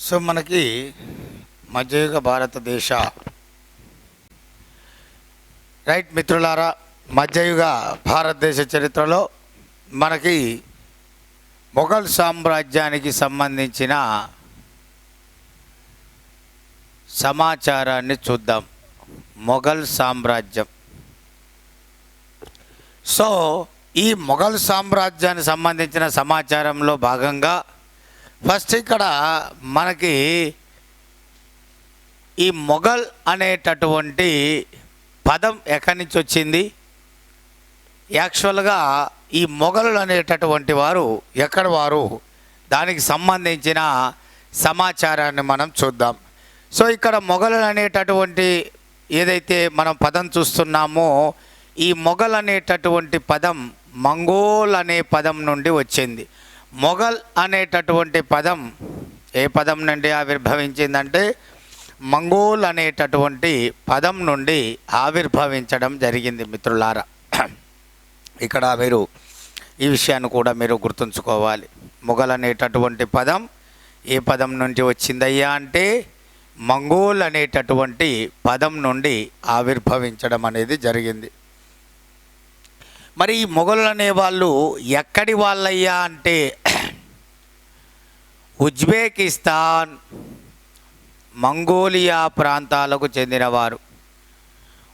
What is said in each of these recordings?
So మనకి మధ్యయుగ భారతదేశ రైట్ మిత్రులారా, మధ్యయుగ భారతదేశ చరిత్రలో మనకి మొఘల్ సామ్రాజ్యానికి సంబంధించిన సమాచారాన్ని చూద్దాం. మొఘల్ సామ్రాజ్యం. సో ఈ మొఘల్ సామ్రాజ్యానికి సంబంధించిన సమాచారంలో భాగంగా ఫస్ట్ ఇక్కడ మనకి ఈ మొఘల్ అనేటటువంటి పదం ఎక్కడి నుంచి వచ్చింది, యాక్చువల్గా ఈ మొఘలులు అనేటటువంటి వారు ఎక్కడ వారు, దానికి సంబంధించిన సమాచారాన్ని మనం చూద్దాం. సో ఇక్కడ మొఘలులు అనేటటువంటి ఏదైతే మనం పదం చూస్తున్నామో, ఈ మొఘల్ అనేటటువంటి పదం మంగోల్ అనే పదం నుండి వచ్చింది. మొఘల్ అనేటటువంటి పదం ఏ పదం నుండి ఆవిర్భవించిందంటే మంగోల్ అనేటటువంటి పదం నుండి ఆవిర్భవించడం జరిగింది మిత్రులారా. ఇక్కడ మీరు ఈ విషయాన్ని కూడా మీరు గుర్తుంచుకోవాలి. మొఘల్ అనేటటువంటి పదం ఏ పదం నుండి వచ్చిందయ్యా అంటే మంగోల్ అనేటటువంటి పదం నుండి ఆవిర్భవించడం అనేది జరిగింది. మరి ఈ మొఘలులు అనేవాళ్ళు ఎక్కడి వాళ్ళయ్యా అంటే ఉజ్బెకిస్తాన్, మంగోలియా ప్రాంతాలకు చెందినవారు.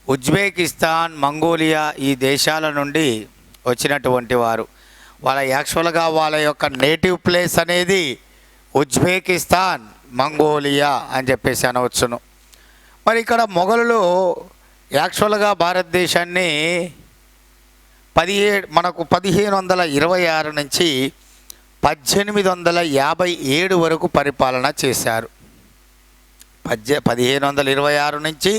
ఉజ్బెకిస్తాన్, మంగోలియా ఈ దేశాల నుండి వచ్చినటువంటి వారు. వాళ్ళ యాక్చువల్గా వాళ్ళ యొక్క నేటివ్ ప్లేస్ అనేది ఉజ్బెకిస్తాన్, మంగోలియా అని చెప్పేసి అనవచ్చును. మరి ఇక్కడ మొఘలులు యాక్చువల్గా భారతదేశాన్ని మనకు 1526 నుంచి 1857 వరకు పరిపాలన చేశారు. 1526 నుంచి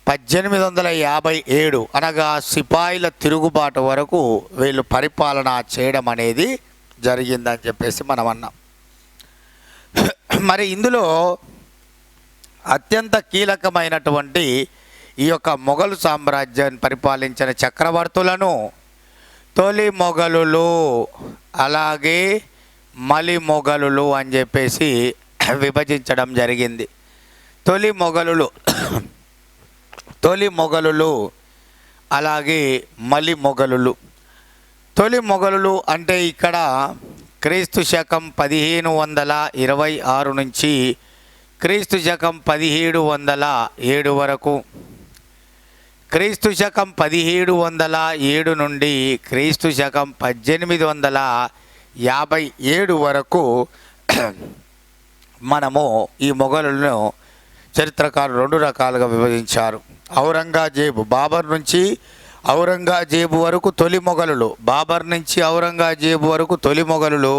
1857 అనగా సిపాయిల తిరుగుబాటు వరకు వీళ్ళు పరిపాలన చేయడం అనేది జరిగిందని చెప్పేసి మనం అన్నాం. మరి ఇందులో అత్యంత కీలకమైనటువంటి ఈ యొక్క మొఘల్ సామ్రాజ్యాన్ని పరిపాలించిన చక్రవర్తులను తొలి మొఘలులు, అలాగే మలి మొఘలులు అని చెప్పేసి విభజించడం జరిగింది. తొలి మొఘలులు అలాగే మలి మొఘలులు. తొలి మొఘలులు అంటే ఇక్కడ క్రీస్తు శకం 1526 నుంచి క్రీస్తు శకం 1707 వరకు, క్రీస్తు శకం 1707 నుండి క్రీస్తు శకం 1857 వరకు మనము ఈ మొఘలులను చరిత్రకారులు 2 రకాలుగా విభజించారు. ఔరంగజేబు, బాబర్ నుంచి ఔరంగజేబు వరకు తొలి మొఘలులు, బాబర్ నుంచి ఔరంగజేబు వరకు తొలి మొఘలులు.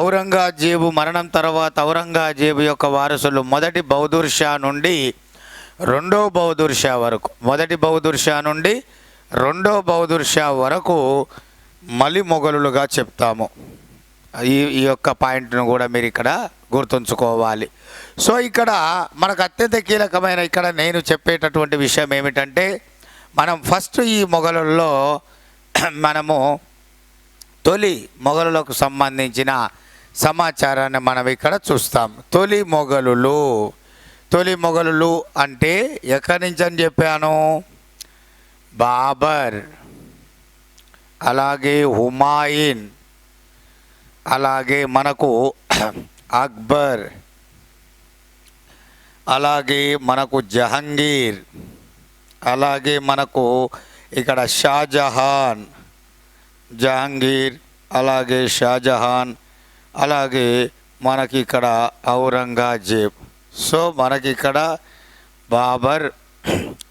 ఔరంగజేబు మరణం తర్వాత ఔరంగజేబు యొక్క వారసులు మొదటి బహదూర్ షా నుండి రెండో బహదూర్ షా వరకు, మొదటి బహదూర్ షా నుండి రెండో బహదూర్ షా వరకు మలి మొఘలులుగా చెప్తాము. ఈ యొక్క పాయింట్ను కూడా మీరు ఇక్కడ గుర్తుంచుకోవాలి. సో ఇక్కడ మనకు అత్యంత కీలకమైన ఇక్కడ నేను చెప్పేటటువంటి విషయం ఏమిటంటే, మనం ఫస్ట్ ఈ మొఘలుల్లో మనము తొలి మొఘలులకు సంబంధించిన సమాచారాన్ని మనం ఇక్కడ చూస్తాం. తొలి మొఘలులు అంటే ఎక్కడి నుంచి అని చెప్పాను, బాబర్, అలాగే హుమాయూన్, అలాగే మనకు అక్బర్, అలాగే మనకు జహంగీర్, అలాగే మనకు ఇక్కడ జహాంగీర్, అలాగే షాజహాన్, అలాగే మనకి ఇక్కడ ఔరంగజేబ్. సో మనకి ఇక్కడ బాబర్,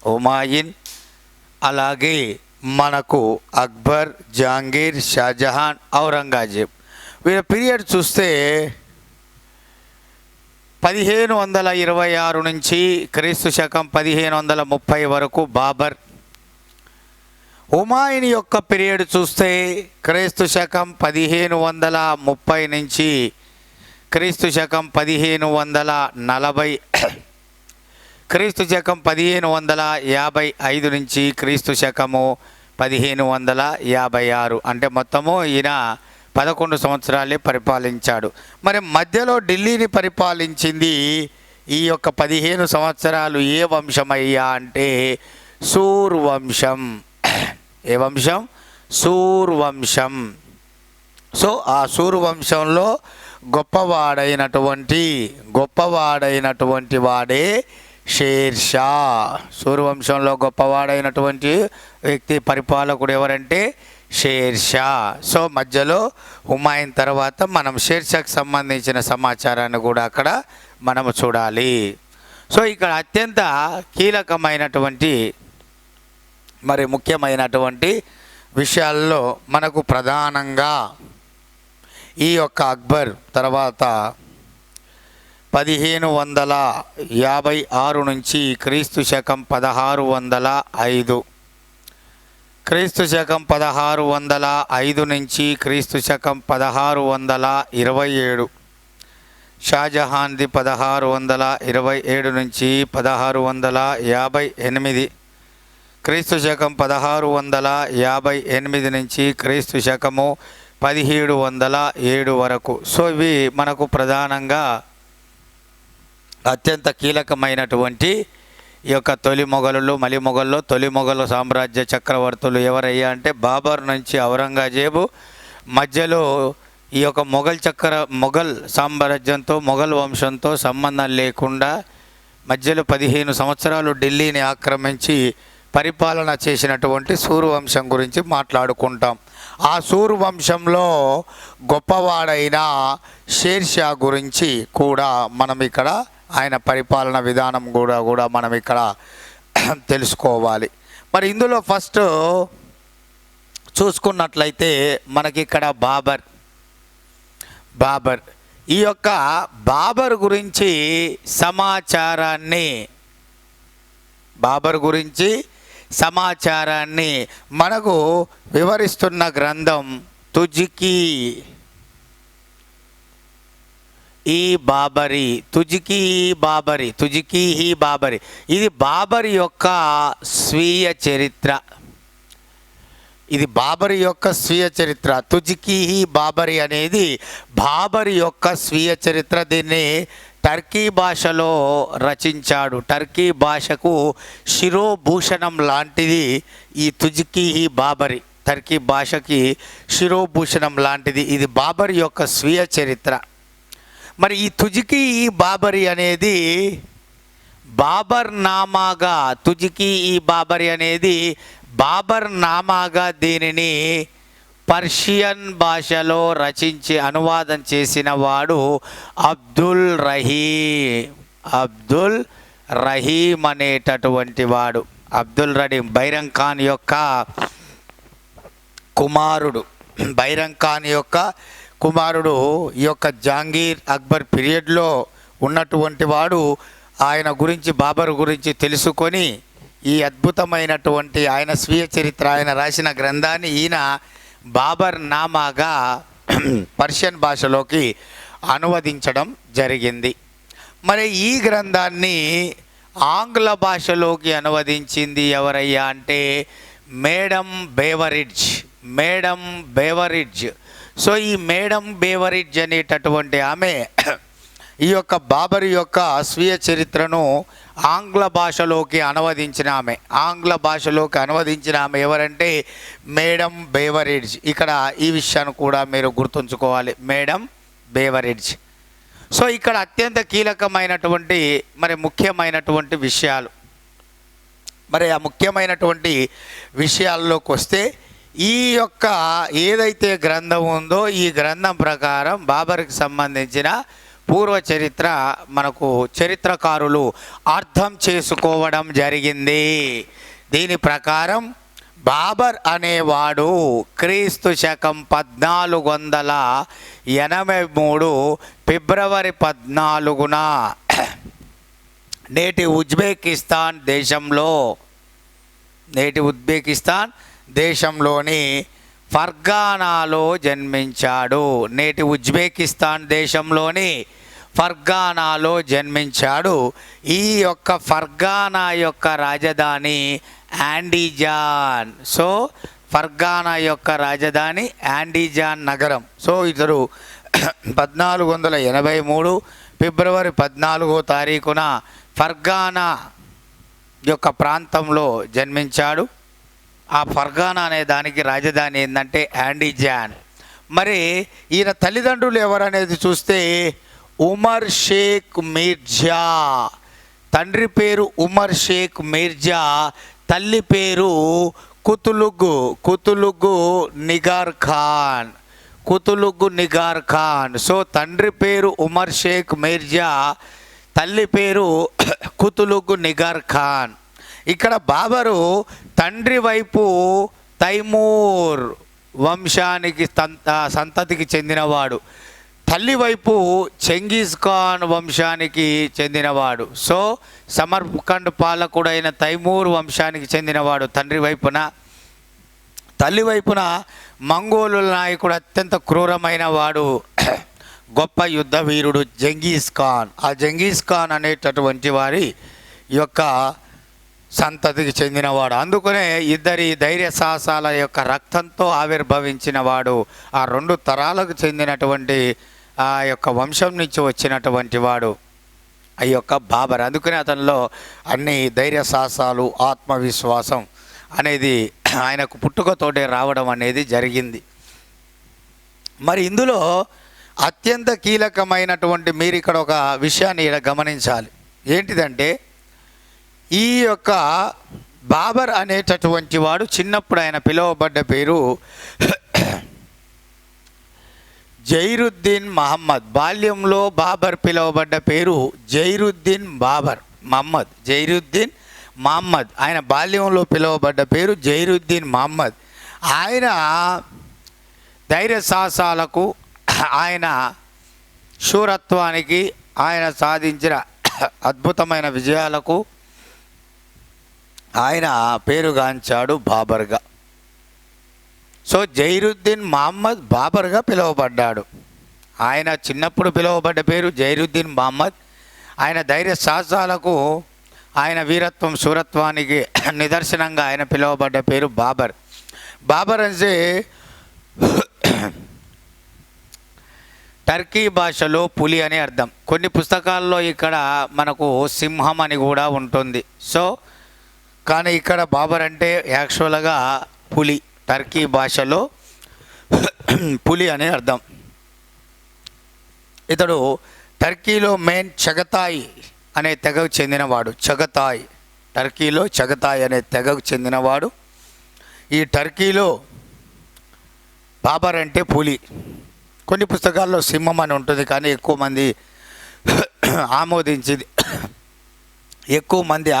హుమాయూన్, అలాగే మనకు అక్బర్, జహాంగీర్, షాజహాన్, ఔరంగజేబ్. వీళ్ళ పీరియడ్ చూస్తే 1526 నుంచి క్రీస్తు శకం 1530 వరకు బాబర్. హుమాయూన్ యొక్క పీరియడ్ చూస్తే క్రీస్తు శకం 1530 నుంచి క్రీస్తు శకం 1540, క్రీస్తు శకం 1555 నుంచి క్రీస్తు శకము 1556. అంటే మొత్తము ఈయన 11 సంవత్సరాలే పరిపాలించాడు. మరి మధ్యలో ఢిల్లీని పరిపాలించింది ఈ యొక్క 15 సంవత్సరాలు ఏ వంశమయ్యా అంటే సూర్వంశం. ఏ వంశం? సూర్వంశం. సో ఆ సూర్వంశంలో గొప్పవాడైనటువంటి వాడే షేర్షా. సూర్యవంశంలో గొప్పవాడైనటువంటి వ్యక్తి పరిపాలకుడు ఎవరంటే షేర్షా. సో మధ్యలో హుమాయూన్ తర్వాత మనం షేర్షాకు సంబంధించిన సమాచారాన్ని కూడా అక్కడ మనము చూడాలి. సో ఇక్కడ అత్యంత కీలకమైనటువంటి మరి ముఖ్యమైనటువంటి విషయాల్లో మనకు ప్రధానంగా ఈ యొక్క అక్బర్ తర్వాత 1556 నుంచి క్రీస్తు శకం 1605, క్రీస్తు శకం 1605 నుంచి క్రీస్తు శకం 1627, షాజహాన్ది 1627 నుంచి 1658, క్రీస్తు శకం 1658 నుంచి క్రీస్తు శకము 1707 వరకు. సో ఇవి మనకు ప్రధానంగా అత్యంత కీలకమైనటువంటి ఈ యొక్క తొలి మొఘలులు. మలి మొఘల్లో తొలి మొఘలు సామ్రాజ్య చక్రవర్తులు ఎవరయ్యా అంటే బాబర్ నుంచి ఔరంగజేబు. మధ్యలో ఈ యొక్క మొఘల్ సామ్రాజ్యంతో మొఘల్ వంశంతో సంబంధం లేకుండా మధ్యలో 15 సంవత్సరాలు ఢిల్లీని ఆక్రమించి పరిపాలన చేసినటువంటి సూర్యవంశం గురించి మాట్లాడుకుంటాం. ఆ సూర్యవంశంలో గొప్పవాడైన షేర్షా గురించి కూడా మనం ఇక్కడ ఆయన పరిపాలన విధానం కూడా మనం ఇక్కడ తెలుసుకోవాలి. మరి ఇందులో ఫస్ట్ చూసుకున్నట్లయితే మనకి ఇక్కడ బాబర్ ఈ యొక్క బాబర్ గురించి సమాచారాన్ని మనకు వివరిస్తున్న గ్రంథం తుజ్కీ ఈ బాబరి. ఇది బాబరి యొక్క స్వీయ చరిత్ర. తుజ్కీ బాబరి అనేది బాబరి యొక్క స్వీయ చరిత్ర. దీన్ని టర్కీ భాషలో రచించాడు. టర్కీ భాషకు శిరోభూషణం లాంటిది ఈ తుజ్కీ బాబరి. టర్కీ భాషకి శిరోభూషణం లాంటిది. ఇది బాబరి యొక్క స్వీయ చరిత్ర. మరి ఈ తుజ్కీ బాబరి అనేది బాబర్ నామాగా దీనిని పర్షియన్ భాషలో రచించి అనువాదం చేసిన వాడు అబ్దుల్ రహీం అనేటటువంటి వాడు. అబ్దుల్ రహీం బైరంగ్ ఖాన్ యొక్క కుమారుడు. ఈ యొక్క జహాంగీర్ అక్బర్ పీరియడ్లో ఉన్నటువంటి వాడు. ఆయన గురించి బాబర్ గురించి తెలుసుకొని ఈ అద్భుతమైనటువంటి ఆయన స్వీయ చరిత్ర ఆయన రాసిన గ్రంథాన్ని ఈయన బాబర్ నామాగా పర్షియన్ భాషలోకి అనువదించడం జరిగింది. మరి ఈ గ్రంథాన్ని ఆంగ్ల భాషలోకి అనువదించింది ఎవరయ్యా అంటే మేడం బేవరిడ్జ్. సో ఈ మేడం బేవరిడ్జ్ అనేటటువంటి ఆమె ఈ యొక్క బాబర్ యొక్క స్వీయ చరిత్రను ఆంగ్ల భాషలోకి అనువదించిన ఆమె ఎవరంటే మేడం బేవరిడ్జ్. ఇక్కడ ఈ విషయాన్ని కూడా మీరు గుర్తుంచుకోవాలి, మేడం బేవరిడ్జ్. సో ఇక్కడ అత్యంత కీలకమైనటువంటి మరి ముఖ్యమైనటువంటి విషయాలు. మరి ఆ ముఖ్యమైనటువంటి విషయాల్లోకి వస్తే ఈ యొక్క ఏదైతే గ్రంథం ఉందో ఈ గ్రంథం ప్రకారం బాబర్కి సంబంధించిన పూర్వ చరిత్ర మనకు చరిత్రకారులు అర్థం చేసుకోవడం జరిగింది. దీని ప్రకారం బాబర్ అనేవాడు క్రీస్తు శకం 1483 ఫిబ్రవరి 14న నేటి ఉజ్బెకిస్తాన్ దేశంలోని ఫర్గానాలో జన్మించాడు. ఈ యొక్క ఫర్గానా యొక్క రాజధాని యాండిజాన్. సో ఫర్గానా యొక్క రాజధాని యాండీజాన్ నగరం. సో ఇతడు 1483 ఫిబ్రవరి 14వ తారీఖున ఫర్గానా యొక్క ప్రాంతంలో జన్మించాడు. ఆ ఫర్గానా అనే దానికి రాజధాని ఏంటంటే యాండీజాన్. మరి ఈయన తల్లిదండ్రులు ఎవరనేది చూస్తే ఉమర్ షేక్ మీర్జా. తండ్రి పేరు ఉమర్ షేక్ మీర్జా, తల్లి పేరు కుతులుగ్గు నిగార్ ఖాన్. సో తండ్రి పేరు ఉమర్ షేక్ మీర్జా, తల్లి పేరు కుతులుగ్గు నిగార్ ఖాన్. ఇక్కడ బాబరు తండ్రి వైపు తైమూర్ వంశానికి సంతతికి చెందినవాడు, తల్లి వైపు చెంగీజ్ ఖాన్ వంశానికి చెందినవాడు. సో సమర్కండ్ పాలకుడైన తైమూర్ వంశానికి చెందినవాడు తండ్రి వైపున. తల్లి వైపున మంగోలుల నాయకుడు, అత్యంత క్రూరమైన వాడు, గొప్ప యుద్ధ వీరుడు జంగీజ్ ఖాన్. ఆ జంగీజ్ ఖాన్ అనేటటువంటి వారి యొక్క సంతతికి చెందినవాడు. అందుకనే ఇద్దరి ధైర్య సాహసాల యొక్క రక్తంతో ఆవిర్భవించిన వాడు, ఆ 2 తరాలకు చెందినటువంటి ఆ యొక్క వంశం నుంచి వచ్చినటువంటి వాడు ఆ యొక్క బాబర్. అందుకనే అతనిలో అన్ని ధైర్య సాహసాలు, ఆత్మవిశ్వాసం అనేది ఆయనకు పుట్టుకతోటే రావడం అనేది జరిగింది. మరి ఇందులో అత్యంత కీలకమైనటువంటి మీరు ఇక్కడ ఒక విషయాన్ని ఇక్కడ గమనించాలి. ఏంటిదంటే ఈ యొక్క బాబర్ అనేటటువంటి వాడు చిన్నప్పుడు ఆయన పిలువబడ్డ పేరు జైరుద్దీన్ మహమ్మద్. బాల్యంలో బాబర్ పిలువబడ్డ పేరు జైరుద్దీన్ మహమ్మద్. ఆయన బాల్యంలో పిలువబడ్డ పేరు జైరుద్దీన్ మహమ్మద్. ఆయన ధైర్య సాహసాలకు, ఆయన శూరత్వానికి, ఆయన సాధించిన అద్భుతమైన విజయాలకు ఆయన పేరుగాంచాడు బాబర్గా. సో జైరుద్దీన్ మహమ్మద్ బాబర్గా పిలువబడ్డాడు. ఆయన చిన్నప్పుడు పిలువబడ్డ పేరు జైరుద్దీన్ మహమ్మద్. ఆయన ధైర్య సాహసాలకు, ఆయన వీరత్వం, శూరత్వానికి నిదర్శనంగా ఆయన పిలువబడ్డ పేరు బాబర్. బాబర్ అంటే టర్కీ భాషలో పులి అని అర్థం. కొన్ని పుస్తకాల్లో ఇక్కడ మనకు సింహం అని కూడా ఉంటుంది. సో కానీ ఇక్కడ బాబర్ అంటే యాక్చువల్గా పులి, టర్కీ భాషలో పులి అనే అర్థం. ఇతడు టర్కీలో మెయిన్ చగతాయి అనే తెగకు చెందినవాడు. టర్కీలో చగతాయి అనే తెగకు చెందినవాడు. ఈ టర్కీలో బాబర్ అంటే పులి. కొన్ని పుస్తకాల్లో సింహం అని ఉంటుంది, కానీ ఎక్కువ మంది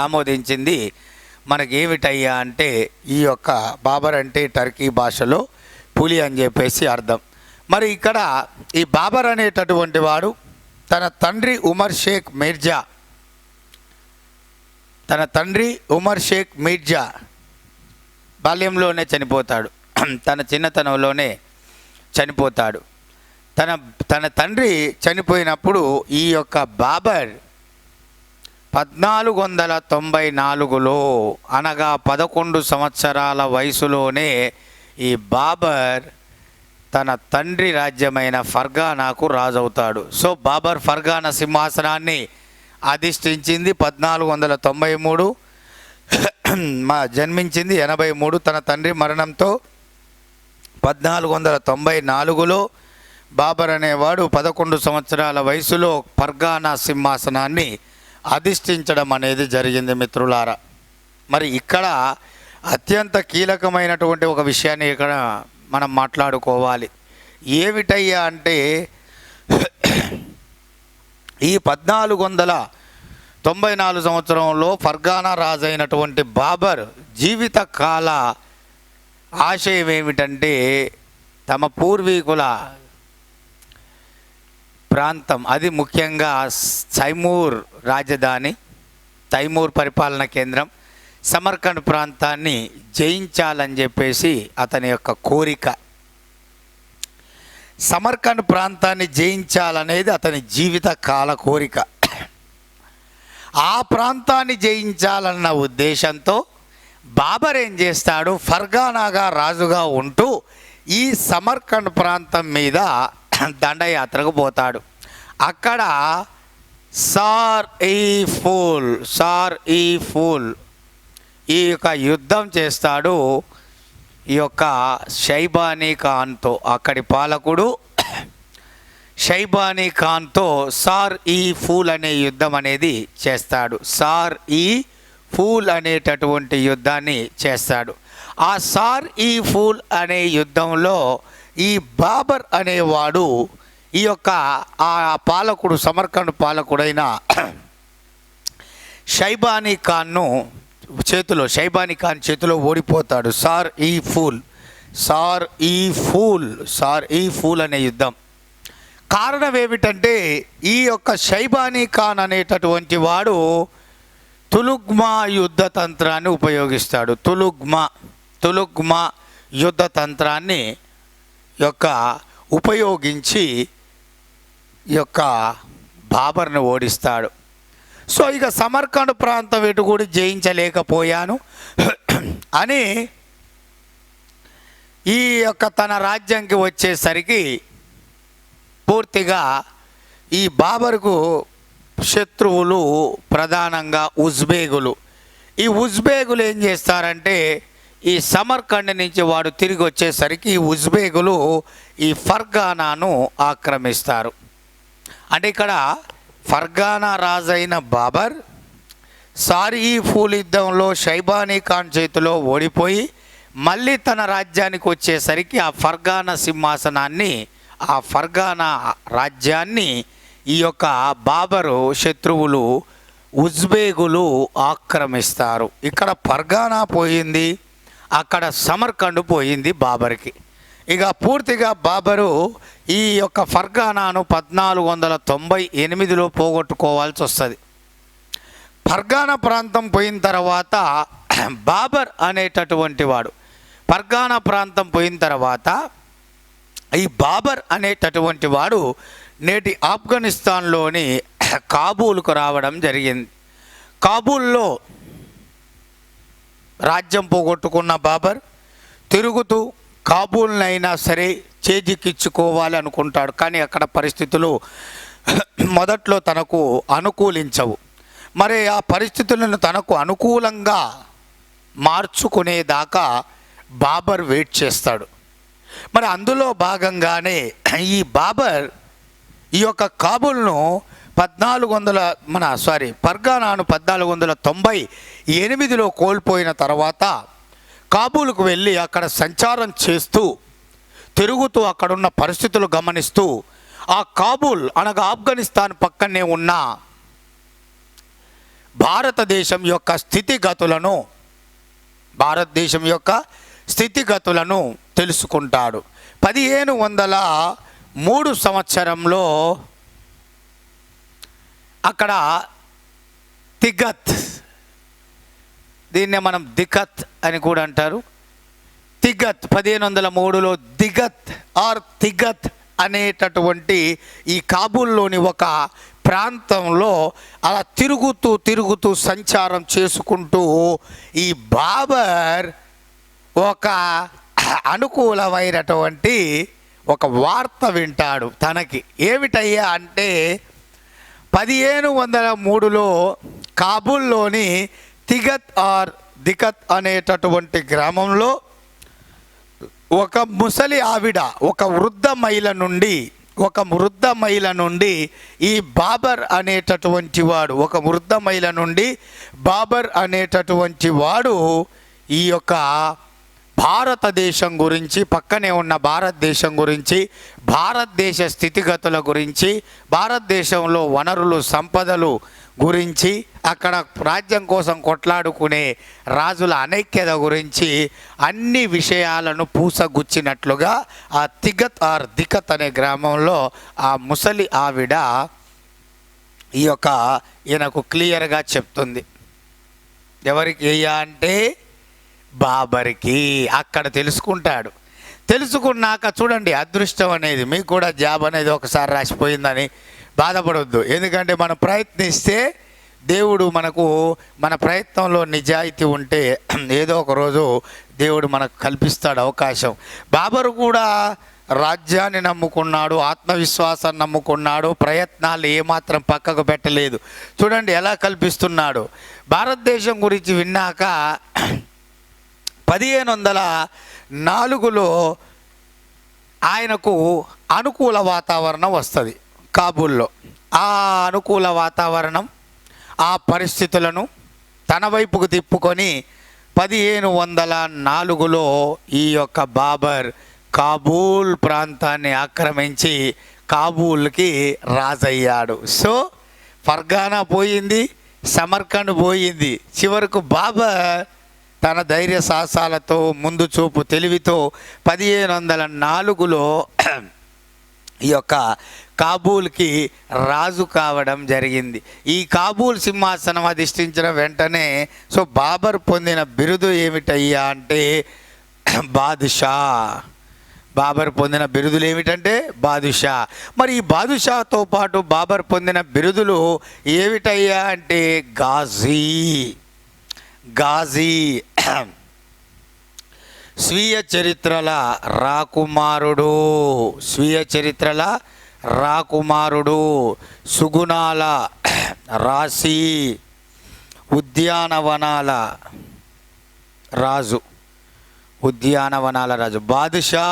ఆమోదించింది మనకి ఏమిటయ్యా అంటే ఈ యొక్క బాబర్ అంటే టర్కీ భాషలో పులి అని చెప్పేసి అర్థం. మరి ఇక్కడ ఈ బాబర్ అనేటటువంటి వాడు తన తండ్రి ఉమర్ షేక్ మీర్జా బాల్యంలోనే చనిపోతాడు. తన చిన్నతనంలోనే చనిపోతాడు. తన తండ్రి చనిపోయినప్పుడు ఈ యొక్క బాబర్ 1494లో అనగా 11 సంవత్సరాల వయసులోనే ఈ బాబర్ తన తండ్రి రాజ్యమైన ఫర్గానాకు రాజవుతాడు. సో బాబర్ ఫర్గానా సింహాసనాన్ని అధిష్ఠించింది 1493, జన్మించింది 83. తన తండ్రి మరణంతో 1494లో బాబర్ అనేవాడు 11 సంవత్సరాల వయసులో ఫర్గానా సింహాసనాన్ని అధిష్ఠించడం అనేది జరిగింది మిత్రులారా. మరి ఇక్కడ అత్యంత కీలకమైనటువంటి ఒక విషయాన్ని ఇక్కడ మనం మాట్లాడుకోవాలి. ఏమిటయ్యా అంటే ఈ 1494 సంవత్సరంలో ఫర్గానా రాజు అయినటువంటి బాబర్ జీవిత కాల ఆశయం ఏమిటంటే తమ పూర్వీకుల ప్రాంతం, అది ముఖ్యంగా తైమూర్ పరిపాలన కేంద్రం సమర్కండ్ ప్రాంతాన్ని జయించాలని చెప్పేసి అతని యొక్క కోరిక. సమర్కండ్ ప్రాంతాన్ని జయించాలనేది అతని జీవిత కాల కోరిక. ఆ ప్రాంతాన్ని జయించాలన్న ఉద్దేశంతో బాబర్ ఏం చేస్తాడు, ఫర్గానాగా రాజుగా ఉంటూ ఈ సమర్కండ్ ప్రాంతం మీద దండయాత్రకు పోతాడు. అక్కడ సార్ ఈ ఫూల్ ఈ యొక్క యుద్ధం చేస్తాడు ఈ యొక్క షైబానీ ఖాన్తో. అక్కడి పాలకుడు షైబానీ ఖాన్తో సార్ ఈ ఫూల్ అనే యుద్ధం అనేది చేస్తాడు. సార్ ఈ ఫూల్ అనేటటువంటి యుద్ధాన్ని చేస్తాడు. ఆ సార్ ఈ ఫూల్ అనే యుద్ధంలో ఈ బాబర్ అనేవాడు ఈ యొక్క ఆ పాలకుడు సమర్కండ్ పాలకుడైన షైబానీ ఖాన్ చేతిలో ఓడిపోతాడు. సార్ ఈ ఫూల్ అనే యుద్ధం. కారణం ఏమిటంటే ఈ యొక్క షైబానీ ఖాన్ అనేటటువంటి వాడు తులుగ్మా యుద్ధ తంత్రాన్ని ఉపయోగిస్తాడు. తులుగ్మా యుద్ధ తంత్రాన్ని ఉపయోగించి ఈ యొక్క బాబర్ని ఓడిస్తాడు. సో ఇక సమర్కండ్ ప్రాంతం ఎటు కూడా జయించలేకపోయాను అని ఈ యొక్క తన రాజ్యానికి వచ్చేసరికి పూర్తిగా ఈ బాబర్కు శత్రువులు ప్రధానంగా ఉజ్బేగులు. ఈ ఉజ్బేగులు ఏం చేస్తారంటే ఈ సమర్కండ్ నుంచి వాడు తిరిగి వచ్చేసరికి ఈ ఉజ్బేగులు ఈ ఫర్గానాను ఆక్రమిస్తారు. అంటే ఇక్కడ ఫర్గానా రాజైన బాబర్ సార్ ఈ ఫూల్ యుద్ధంలో షైబానీ ఖాన్ చేతిలో ఓడిపోయి మళ్ళీ తన రాజ్యానికి వచ్చేసరికి ఆ ఫర్గానా సింహాసనాన్ని ఆ ఫర్గానా రాజ్యాన్ని ఈ యొక్క బాబరు శత్రువులు ఉజ్బేగులు ఆక్రమిస్తారు. ఇక్కడ ఫర్గానా పోయింది, అక్కడ సమర్కండ్ పోయింది బాబర్కి. ఇక పూర్తిగా బాబరు ఈ యొక్క ఫర్గానాను 1498లో పోగొట్టుకోవాల్సి వస్తుంది. ఫర్గానా ప్రాంతం పోయిన తర్వాత బాబర్ అనేటటువంటి వాడు ఫర్గానా ప్రాంతం పోయిన తర్వాత ఈ బాబర్ అనేటటువంటి వాడు నేటి ఆఫ్ఘనిస్తాన్లోని కాబూల్కు రావడం జరిగింది. కాబూల్లో రాజ్యం పోగొట్టుకున్న బాబర్ తిరుగుతూ కాబూల్నైనా సరే చేజిక్కించుకోవాలి అనుకుంటాడు. కానీ అక్కడ పరిస్థితులు మొదట్లో తనకు అనుకూలించవు. మరి ఆ పరిస్థితులను తనకు అనుకూలంగా మార్చుకునేదాకా బాబర్ వెయిట్ చేస్తాడు. మరి అందులో భాగంగానే ఈ బాబర్ ఈ యొక్క కాబూల్ను ఫర్గానాను 1498లో కోల్పోయిన తర్వాత కాబూల్కు వెళ్ళి అక్కడ సంచారం చేస్తూ తిరుగుతూ అక్కడున్న పరిస్థితులు గమనిస్తూ ఆ కాబూల్ అనగా ఆఫ్ఘనిస్తాన్ పక్కనే ఉన్న భారతదేశం యొక్క స్థితిగతులను తెలుసుకుంటాడు. 1503 సంవత్సరంలో అక్కడ దీన్నే మనం దికత్ అని కూడా అంటారు. 1503లో తిగత్ అనేటటువంటి ఈ కాబూల్లోని ఒక ప్రాంతంలో అలా తిరుగుతూ సంచారం చేసుకుంటూ ఈ బాబర్ ఒక అనుకూలమైనటువంటి ఒక వార్త వింటాడు తనకి. ఏమిటయ్యా అంటే 1503లో కాబూల్లోని దికత్ అనేటటువంటి గ్రామంలో ఒక ముసలి ఆవిడ ఒక వృద్ధ మహిళ నుండి ఈ బాబర్ అనేటటువంటి వాడు ఈ యొక్క భారతదేశం గురించి, పక్కనే ఉన్న భారతదేశం గురించి, భారతదేశ స్థితిగతుల గురించి, భారతదేశంలో వనరులు సంపదలు గురించి, అక్కడ రాజ్యం కోసం కొట్లాడుకునే రాజుల అనైక్యత గురించి అన్ని విషయాలను పూసగుచ్చినట్లుగా ఆ దికత్ అనే గ్రామంలో ఆ ముసలి ఆవిడ ఈయనకు క్లియర్గా చెప్తుంది. ఎవరికి అయ్యా అంటే బాబర్కి. అక్కడ తెలుసుకున్నాక చూడండి, అదృష్టం అనేది మీకు కూడా జాబ్ అనేది ఒకసారి రాసిపోయిందని బాధపడొద్దు. ఎందుకంటే మనం ప్రయత్నిస్తే దేవుడు మనకు మన ప్రయత్నంలో నిజాయితీ ఉంటే ఏదో ఒక రోజు దేవుడు మనకు కల్పిస్తాడు అవకాశం. బాబరు కూడా రాజ్యాన్ని నమ్ముకున్నాడు, ఆత్మవిశ్వాసాన్ని నమ్ముకున్నాడు, ప్రయత్నాలు ఏమాత్రం పక్కకు పెట్టలేదు. చూడండి ఎలా కల్పిస్తున్నాడు. భారతదేశం గురించి విన్నాక 1504లో ఆయనకు అనుకూల వాతావరణం వస్తుంది కాబూల్లో. ఆ అనుకూల వాతావరణం, ఆ పరిస్థితులను తన వైపుకు తిప్పుకొని 1504లో ఈ యొక్క బాబర్ కాబూల్ ప్రాంతాన్ని ఆక్రమించి కాబూల్కి రాజయ్యాడు. సో ఫర్గానా పోయింది, సమర్కండ్ పోయింది. చివరకు బాబర్ తన ధైర్య సాహసాలతో, ముందు చూపు తెలివితో 1504లో ఈ యొక్క కాబూల్కి రాజు కావడం జరిగింది. ఈ కాబూల్ సింహాసనం అధిష్ఠించిన వెంటనే బాబర్ పొందిన బిరుదు ఏమిటయ్యా అంటే బాదుషా. బాబర్ పొందిన బిరుదులు ఏమిటంటే బాదుషా. మరి ఈ బాదుషాతో పాటు బాబర్ పొందిన బిరుదులు ఏమిటయ్యా అంటే గాజీ. గాజీ స్వీయ చరిత్రల రాకుమారుడు, స్వీయ చరిత్రల రాకుమారుడు, సుగుణాల రాశి, ఉద్యానవనాల రాజు, ఉద్యానవనాల రాజు. బాదుషా,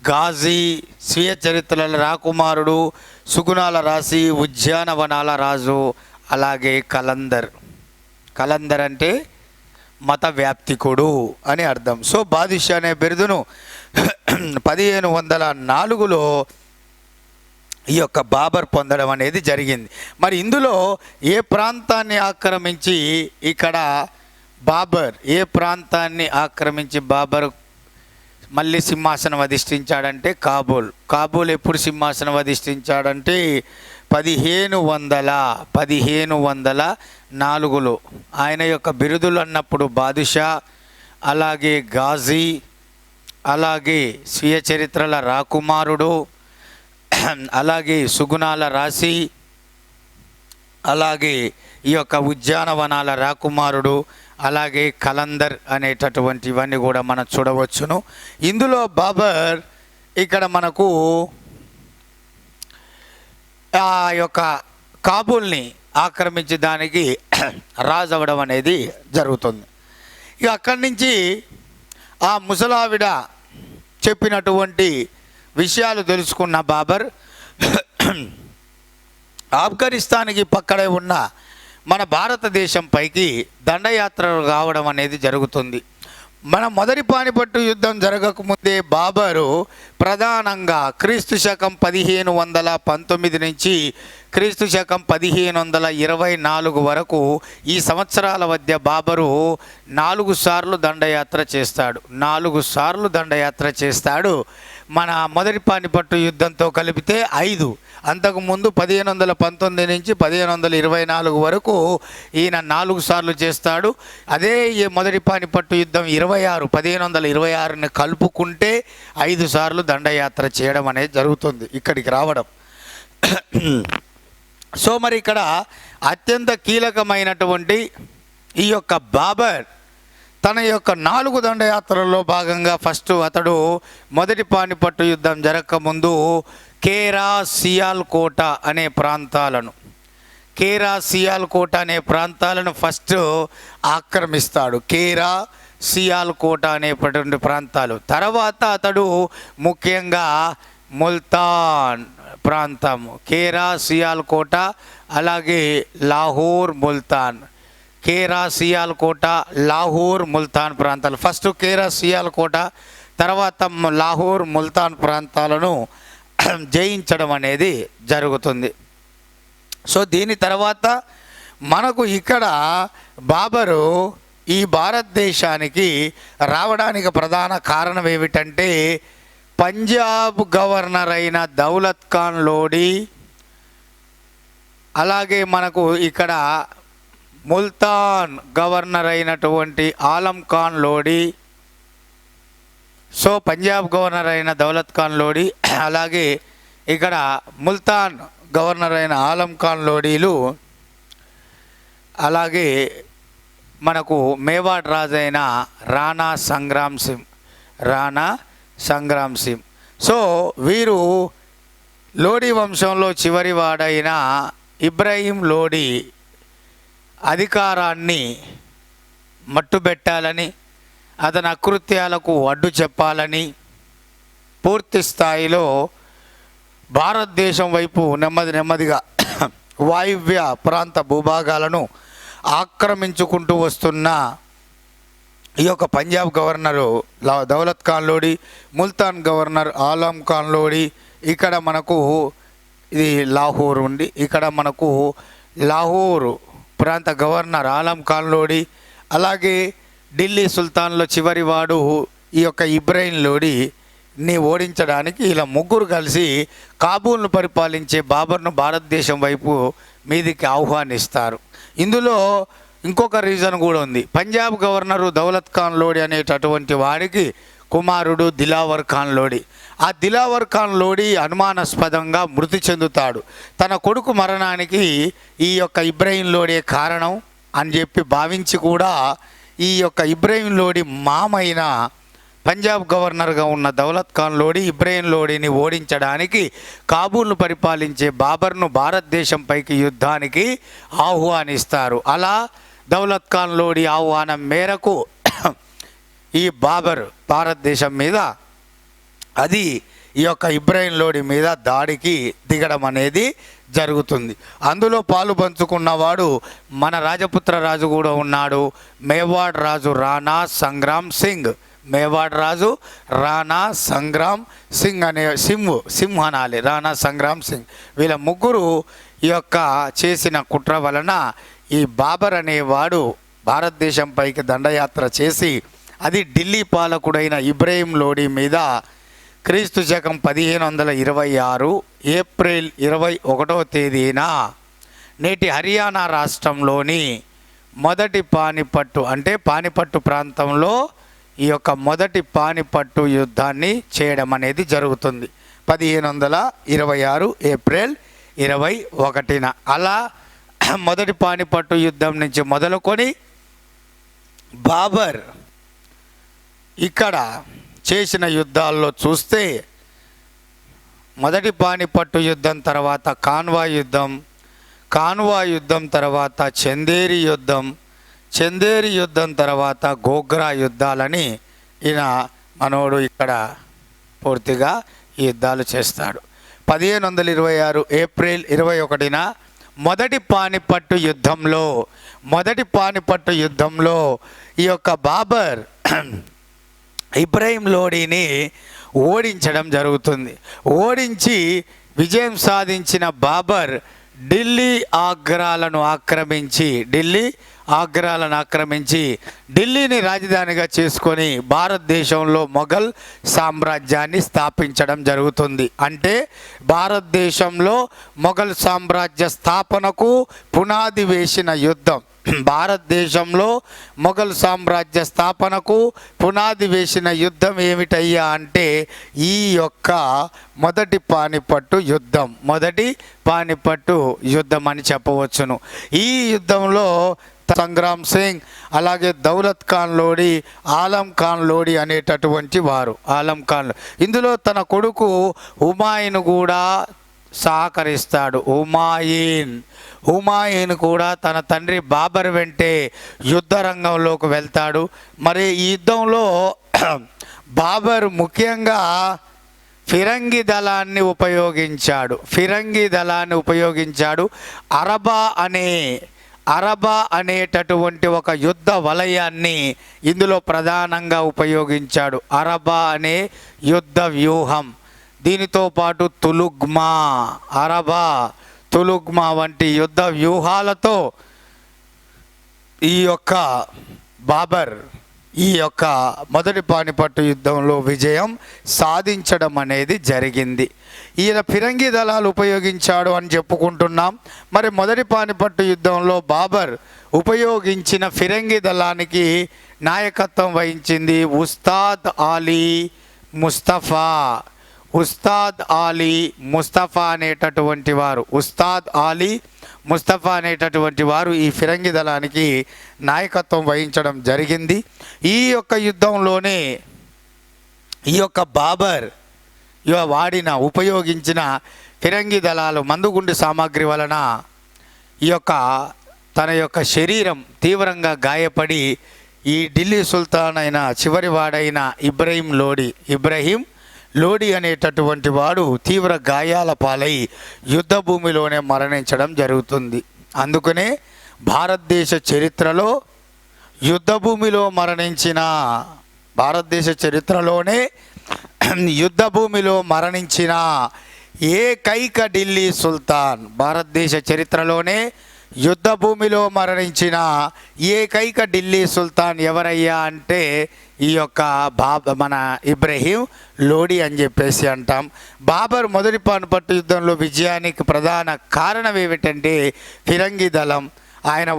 గాజీ, స్వీయ చరిత్రల రాకుమారుడు, సుగుణాల రాశి, ఉద్యానవనాల రాజు, అలాగే కలందర్. కలందర్ అంటే మత వ్యాప్తికుడు అని అర్థం. బాదుషా అనే బిరుదును 1504లో ఈ యొక్క బాబర్ పొందడం అనేది జరిగింది. మరి ఇందులో ఏ ప్రాంతాన్ని ఆక్రమించి ఇక్కడ బాబర్, ఏ ప్రాంతాన్ని ఆక్రమించి బాబర్ మళ్ళీ సింహాసనం అధిష్ఠించాడంటే కాబూల్. కాబూల్ ఎప్పుడు సింహాసనం అధిష్ఠించాడంటే 1504లో. ఆయన యొక్క బిరుదులు అన్నప్పుడు బాదుషా, అలాగే గాజీ, అలాగే స్వీయ చరిత్రల రాకుమారుడు, అలాగే సుగుణాల రాశి, అలాగే ఈ యొక్క ఉద్యానవనాల రాకుమారుడు, అలాగే కలందర్ అనేటటువంటివన్నీ కూడా మనం చూడవచ్చును. ఇందులో బాబర్ ఇక్కడ మనకు ఆ యొక్క కాబూల్ని ఆక్రమించి దానికి రాజు అవ్వడం అనేది జరుగుతుంది. ఇక అక్కడి నుంచి ఆ ముసలావిడ చెప్పినటువంటి విషయాలు తెలుసుకున్న బాబర్ ఆఫ్ఘనిస్తాన్కి పక్కనే ఉన్న మన భారతదేశం పైకి దండయాత్ర రావడం అనేది జరుగుతుంది. మన మొదటి పానిపట్టు యుద్ధం జరగకముందే బాబరు ప్రధానంగా క్రీస్తు శకం 1519 నుంచి క్రీస్తు శకం 1524 వరకు ఈ సంవత్సరాల మధ్య బాబరు 4 సార్లు దండయాత్ర చేస్తాడు. 4 సార్లు దండయాత్ర చేస్తాడు. మన మొదటి పానిపట్టు యుద్ధంతో కలిపితే 5. అంతకుముందు 1519 నుంచి 1524 వరకు ఈయన 4 సార్లు చేస్తాడు. అదే ఈ మొదటి పానిపట్టు యుద్ధం 1526ని కలుపుకుంటే 5 సార్లు దండయాత్ర చేయడం అనేది జరుగుతుంది, ఇక్కడికి రావడం. మరి ఇక్కడ అత్యంత కీలకమైనటువంటి ఈ యొక్క బాబర్ తన యొక్క 4 దండయాత్రల్లో భాగంగా ఫస్ట్ అతడు మొదటి పానిపట్టు యుద్ధం జరగకముందు కేరా, సియాల్కోట అనే ప్రాంతాలను, కేరా, సియాల్కోట అనే ప్రాంతాలను ఫస్ట్ ఆక్రమిస్తాడు. కేరా, సియాల్కోట అనేటువంటి ప్రాంతాలు. తర్వాత అతడు ముఖ్యంగా ముల్తాన్ ప్రాంతం, కేరా, సియాల్కోట, అలాగే లాహోర్, ముల్తాన్. కేరా, సియాల్కోట, లాహోర్, ముల్తాన్ ప్రాంతాలు. ఫస్ట్ కేరా, సియాల్కోట, తర్వాత లాహోర్, ముల్తాన్ ప్రాంతాలను జయించడం అనేది జరుగుతుంది. దీని తర్వాత మనకు ఇక్కడ బాబరు ఈ భారతదేశానికి రావడానికి ప్రధాన కారణం ఏమిటంటే పంజాబ్ గవర్నర్ అయిన దౌలత్ ఖాన్ లోడి, అలాగే మనకు ఇక్కడ ముల్తాన్ గవర్నర్ అయినటువంటి ఆలం ఖాన్ లోడి. పంజాబ్ గవర్నర్ అయిన దౌలత్ ఖాన్ లోడి, అలాగే ఇక్కడ ముల్తాన్ గవర్నర్ అయిన ఆలం ఖాన్ లోడీలు అలాగే మనకు మేవాడ్ రాజైన రాణా సంగ్రామ్ సింగ్. సో వీరు లోడీ వంశంలో చివరి వాడైన ఇబ్రాహీం లోడీ అధికారాన్ని మట్టుబెట్టాలని, అతని అకృత్యాలకు అడ్డు చెప్పాలని పూర్తి స్థాయిలో భారతదేశం వైపు నెమ్మదిగా వాయువ్య ప్రాంత భూభాగాలను ఆక్రమించుకుంటూ వస్తున్న ఈ యొక్క పంజాబ్ గవర్నరు దౌలత్ ఖాన్ లోడీ, ముల్తాన్ గవర్నర్ ఆలం ఖాన్ లోడీ, ఇక్కడ మనకు ఇది లాహోర్ ఉంది, ఇక్కడ మనకు లాహోర్ ప్రాంత గవర్నర్ ఆలం ఖాన్ లోడీ, అలాగే ఢిల్లీ సుల్తాన్లో చివరివాడు ఈ యొక్క ఇబ్రాహీం లోడీని ఓడించడానికి ఇలా ముగ్గురు కలిసి కాబూల్ను పరిపాలించే బాబర్ను భారతదేశం వైపు మీదికి ఆహ్వానిస్తారు. ఇందులో ఇంకొక రీజన్ కూడా ఉంది. పంజాబ్ గవర్నరు దౌలత్ ఖాన్ లోడీ అనేటటువంటి వాడికి కుమారుడు దిలావర్ ఖాన్ లోడీ. ఆ దిలావర్ ఖాన్ లోడీ అనుమానాస్పదంగా మృతి చెందుతాడు. తన కొడుకు మరణానికి ఈ యొక్క ఇబ్రాహీం లోడీ కారణం అని చెప్పి భావించి కూడా ఈ యొక్క ఇబ్రాహీం లోడీ మామైన పంజాబ్ గవర్నర్గా ఉన్న దౌలత్ ఖాన్ లోడీ ఇబ్రాహీం లోడీని ఓడించడానికి కాబూల్ను పరిపాలించే బాబర్ను భారతదేశంపైకి యుద్ధానికి ఆహ్వానిస్తారు. అలా దౌలత్ ఖాన్ లోడీ ఆహ్వానం మేరకు ఈ బాబర్ భారతదేశం మీద అది ఈ యొక్క ఇబ్రాహీం లోడీ మీద దాడికి దిగడం అనేది జరుగుతుంది. అందులో పాలు పంచుకున్నవాడు మన రాజపుత్ర రాజు కూడా ఉన్నాడు, మేవాడ్ రాజు రాణా సంగ్రామ్ సింగ్. మేవాడ్ రాజు రాణా సంగ్రామ్ సింగ్ అనే సింహ్ అనాలి, రాణా సంగ్రామ్ సింగ్. వీళ్ళ ముగ్గురు ఈ యొక్క చేసిన కుట్ర వలన ఈ బాబర్ అనేవాడు భారతదేశంపైకి దండయాత్ర చేసి అది ఢిల్లీ పాలకుడైన ఇబ్రాహీం లోడీ మీద క్రీస్తు శకం 1526 ఏప్రిల్ 21వ తేదీన నేటి హర్యానా రాష్ట్రంలోని మొదటి పానిపట్టు అంటే పానిపట్టు ప్రాంతంలో ఈ యొక్క మొదటి పానిపట్టు యుద్ధాన్ని చేయడం అనేది జరుగుతుంది 1526 ఏప్రిల్ 21న. అలా మొదటి పానిపట్టు యుద్ధం నుంచి మొదలుకొని బాబర్ ఇక్కడ చేసిన యుద్ధాల్లో చూస్తే మొదటి పానిపట్టు యుద్ధం తర్వాత కాన్వా యుద్ధం తర్వాత చందేరి యుద్ధం తర్వాత గోగ్రా యుద్ధాలని ఈయన మనోడు ఇక్కడ పూర్తిగా ఈ యుద్ధాలు చేస్తాడు. 1526 ఏప్రిల్ 21న మొదటి పానిపట్టు యుద్ధంలో ఈ యొక్క బాబర్ ఇబ్రాహీం లోడీని ఓడించడం జరుగుతుంది. ఓడించి విజయం సాధించిన బాబర్ ఢిల్లీ ఆగ్రాలను ఆక్రమించి ఢిల్లీని రాజధానిగా చేసుకొని భారతదేశంలో మొఘల్ సామ్రాజ్యాన్ని స్థాపించడం జరుగుతుంది. అంటే భారతదేశంలో మొఘల్ సామ్రాజ్య స్థాపనకు పునాది వేసిన యుద్ధం. భారతదేశంలో మొఘల్ సామ్రాజ్య స్థాపనకు పునాది వేసిన యుద్ధం ఏమిటయ్యా అంటే ఈ యొక్క మొదటి పానిపట్టు యుద్ధం అని చెప్పవచ్చును. ఈ యుద్ధంలో సంగ్రామ్ సింగ్ అలాగే దౌలత్ ఖాన్ లోడీ, ఆలం ఖాన్ లోడీ అనేటటువంటి వారు ఇందులో తన కొడుకు హుమాయూన్ కూడా సహకరిస్తాడు. హుమాయూన్ కూడా తన తండ్రి బాబర్ వెంటే యుద్ధ రంగంలోకి వెళ్తాడు. మరి ఈ యుద్ధంలో బాబర్ ముఖ్యంగా ఫిరంగి దళాన్ని ఉపయోగించాడు. అరబా అనేటటువంటి ఒక యుద్ధ వలయాన్ని ఇందులో ప్రధానంగా ఉపయోగించాడు. అరబా అనే యుద్ధ వ్యూహం, దీనితో పాటు తులుగ్మా వంటి యుద్ధ వ్యూహాలతో ఈ యొక్క బాబర్ ఈ యొక్క మొదటి పానిపట్టు యుద్ధంలో విజయం సాధించడం అనేది జరిగింది. ఈయన ఫిరంగి దళాలు ఉపయోగించాడు అని చెప్పుకుంటున్నాం. మరి మొదటి పానిపట్టు యుద్ధంలో బాబర్ ఉపయోగించిన ఫిరంగి దళానికి నాయకత్వం వహించింది ఉస్తాద్ ఆలీ ముస్తఫా అనేటటువంటి వారు. ఉస్తాద్ ఆలీ ముస్తఫా అనేటటువంటి వారు ఈ ఫిరంగి దళానికి నాయకత్వం వహించడం జరిగింది. ఈ యొక్క యుద్ధంలోనే ఈ యొక్క బాబర్ ఉపయోగించిన ఫిరంగి దళాలు మందుగుండు సామాగ్రి వలన ఈ యొక్క తన యొక్క శరీరం తీవ్రంగా గాయపడి ఈ ఢిల్లీ సుల్తాన్ అయిన చివరి వాడైన ఇబ్రహీం లోడి అనేటటువంటి వాడు తీవ్ర గాయాల పాలై యుద్ధ భూమిలోనే మరణించడం జరుగుతుంది. అందుకనే భారతదేశ చరిత్రలో యుద్ధ భూమిలో మరణించిన ఏకైక ఢిల్లీ సుల్తాన్, భారతదేశ చరిత్రలోనే యుద్ధ భూమిలో మరణించిన ఏకైక ఢిల్లీ సుల్తాన్ ఎవరయ్యా అంటే ఈ యొక్క మన ఇబ్రహీం లోడి అని చెప్పేసి అంటాం. బాబర్ మొదటి పానిపట్టు యుద్ధంలో విజయానికి ప్రధాన కారణం ఏమిటంటే ఫిరంగి దళం. ఆయన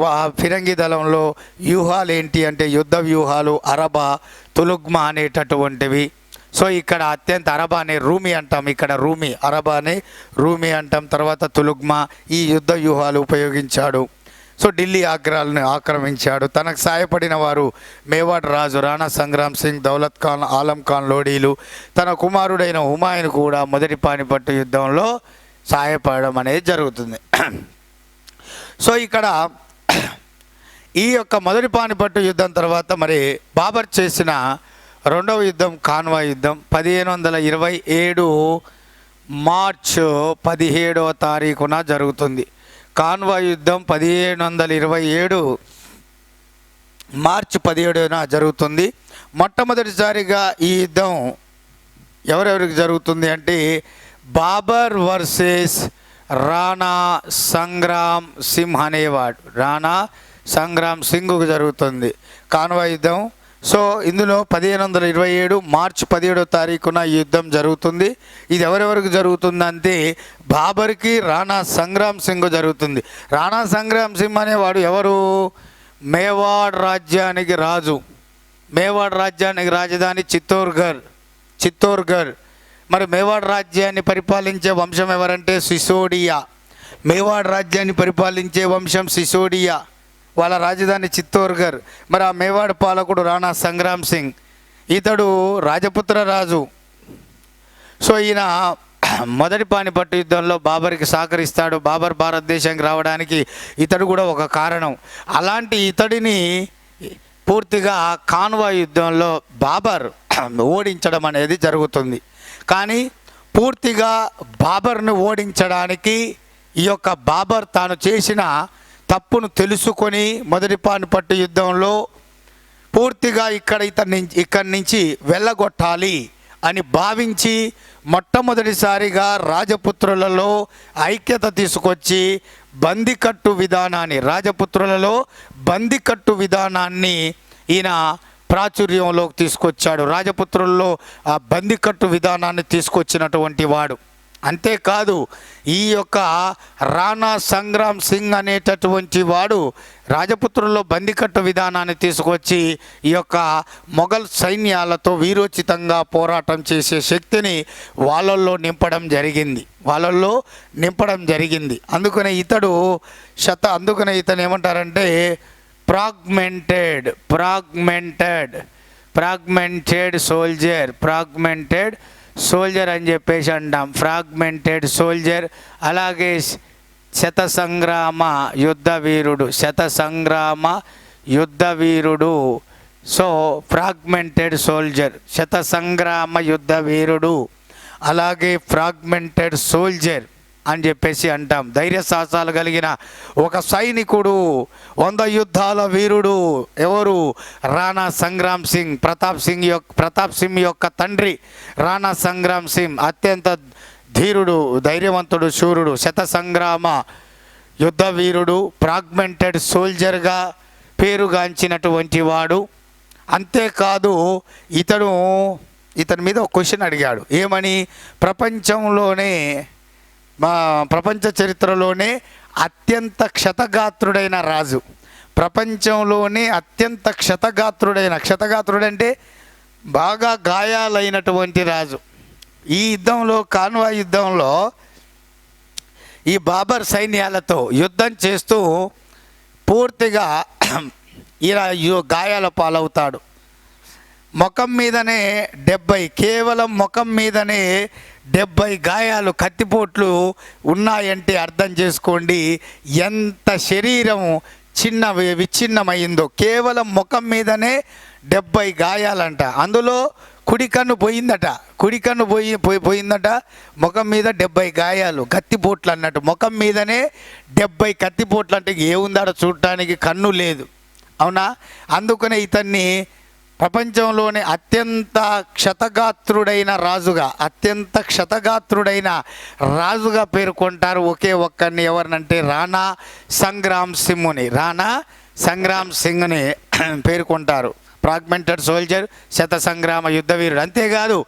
ఫిరంగి దళంలో వ్యూహాలు ఏంటి అంటే యుద్ధ వ్యూహాలు అరబా, తులుగ్మా అనేటటువంటివి. సో ఇక్కడ అత్యంత అరబానే రూమి అంటాం, ఇక్కడ అరబానే రూమి అంటాం. తర్వాత తులుగ్మా ఈ యుద్ధ వ్యూహాలు ఉపయోగించాడు. సో ఢిల్లీ ఆగ్రాలను ఆక్రమించాడు. తనకు సాయపడిన వారు మేవాడ్ రాజు రాణా సంగ్రామ్ సింగ్, దౌలత్ ఖాన్, ఆలం ఖాన్ లోడీలు, తన కుమారుడైన హుమాయూన్ కూడా మొదటి పానిపట్టు యుద్ధంలో సాయపడడం అనేది జరుగుతుంది. సో ఇక్కడ ఈ యొక్క మొదటి పానిపట్టు యుద్ధం తర్వాత మరి బాబర్ చేసిన రెండవ యుద్ధం కాన్వాయ్ యుద్ధం 1527 మార్చ్ 17వ తారీఖున జరుగుతుంది. కాన్వాయ్ యుద్ధం 1527 మార్చి 17న జరుగుతుంది. మొట్టమొదటిసారిగా ఈ యుద్ధం ఎవరెవరికి జరుగుతుంది అంటే బాబర్ వర్సెస్ రాణా సంగ్రామ్ సింగ్ అనేవాడు, రాణా సంగ్రామ్ సింగ్కు జరుగుతుంది కాన్వాయ్ యుద్ధం. సో ఇందులో 1527 మార్చి 17వ తారీఖున ఈ యుద్ధం జరుగుతుంది. ఇది ఎవరెవరికి జరుగుతుందంటే బాబర్కి రాణా సంగ్రామ్ సింగ్ జరుగుతుంది. రాణా సంగ్రామ్ సింగ్ అనేవాడు ఎవరు? మేవాడ్ రాజ్యానికి రాజు. మేవాడ్ రాజ్యానికి రాజధాని చిత్తోర్గఢ్. మరి మేవాడ్ రాజ్యాన్ని పరిపాలించే వంశం ఎవరంటే సిసోడియా. మేవాడ్ రాజ్యాన్ని పరిపాలించే వంశం సిసోడియా, వాళ్ళ రాజధాని చిత్తోర్గఢ్. మరి ఆ మేవాడ్ పాలకుడు రాణా సంగ్రామ్ సింగ్, ఇతడు రాజపుత్ర రాజు. సో ఈయన మొదటి పానిపట్టు యుద్ధంలో బాబర్కి సహకరిస్తాడు. బాబర్ భారతదేశానికి రావడానికి ఇతడు కూడా ఒక కారణం. అలాంటి ఇతడిని పూర్తిగా కాన్వాయ్ యుద్ధంలో బాబర్ ఓడించడం అనేది జరుగుతుంది. కానీ పూర్తిగా బాబర్ను ఓడించడానికి ఈ యొక్క బాబర్ తాను చేసిన తప్పును తెలుసుకొని మొదటి పానిపట్టు యుద్ధంలో పూర్తిగా ఇక్కడి నుంచి వెళ్ళగొట్టాలి అని భావించి మొట్టమొదటిసారిగా రాజపుత్రులలో ఐక్యత తీసుకొచ్చి రాజపుత్రులలో బందికట్టు విధానాన్ని ఈయన ప్రాచుర్యంలోకి తీసుకొచ్చాడు. రాజపుత్రుల్లో ఆ బందికట్టు విధానాన్ని తీసుకొచ్చినటువంటి వాడు. అంతేకాదు ఈ యొక్క రాణా సంగ్రామ్ సింగ్ అనేటటువంటి వాడు రాజపుత్రుల్లో బందికట్టు విధానాన్ని తీసుకొచ్చి ఈ యొక్క మొఘల్ సైన్యాలతో వీరోచితంగా పోరాటం చేసే శక్తిని వాళ్ళల్లో నింపడం జరిగింది. అందుకనే ఇతను ఏమంటారంటే ఫ్రాగ్మెంటెడ్ సోల్జర్ అని చెప్పేసి అంటాం. Fragmented soldier. అలాగే శతసంగ్రామ యుద్ధ వీరుడు. సో ఫ్రాగ్మెంటెడ్ సోల్జర్, శతసంగ్రామ యుద్ధ వీరుడు, అలాగే ఫ్రాగ్మెంటెడ్ సోల్జర్ అని చెప్పేసి అంటాం. ధైర్య సాహసాలు కలిగిన ఒక సైనికుడు, 100 యుద్ధాల వీరుడు ఎవరు? రాణా సంగ్రామ్ సింగ్. ప్రతాప్ సింగ్ యొక్క తండ్రి రాణా సంగ్రామ్ సింగ్ అత్యంత ధీరుడు, ధైర్యవంతుడు, శూరుడు, శతసంగ్రామ యుద్ధ వీరుడు, ఫ్రాగ్మెంటెడ్ సోల్జర్గా పేరుగాంచినటువంటి వాడు. అంతేకాదు ఇతని మీద ఒక క్వశ్చన్ అడిగాడు. ఏమని? ప్రపంచ చరిత్రలోనే అత్యంత క్షతగాత్రుడైన రాజు, ప్రపంచంలోనే అత్యంత క్షతగాత్రుడంటే బాగా గాయాలైనటువంటి రాజు. ఈ యుద్ధంలో, కాన్వాయ్ యుద్ధంలో ఈ బాబర్ సైన్యాలతో యుద్ధం చేస్తూ పూర్తిగా ఇలా గాయాల పాలవుతాడు. ముఖం మీదనే 70, కేవలం ముఖం మీదనే 70 గాయాలు, కత్తిపోట్లు ఉన్నాయంటే అర్థం చేసుకోండి ఎంత శరీరం విచ్ఛిన్నమైందో. కేవలం ముఖం మీదనే 70 గాయాలంట. అందులో కుడి కన్ను పోయిందట, పోయిందట. ముఖం మీద 70 గాయాలు, కత్తిపోట్లు అన్నట్టు. ముఖం మీదనే 70 కత్తిపోట్లు అంటే ఏముందాడో చూడటానికి కన్ను లేదు, అవునా? అందుకనే ఇతన్ని ప్రపంచంలోనే అత్యంత క్షతగాత్రుడైన రాజుగా పేర్కొంటారు. ఒకే ఒక్కరిని, ఎవరినంటే రాణా సంగ్రామ్ సింగ్ని పేర్కొంటారు. ఫ్రాగ్మెంటెడ్ సోల్జర్, శత సంగ్రామ యుద్ధవీరుడు. అంతేకాదు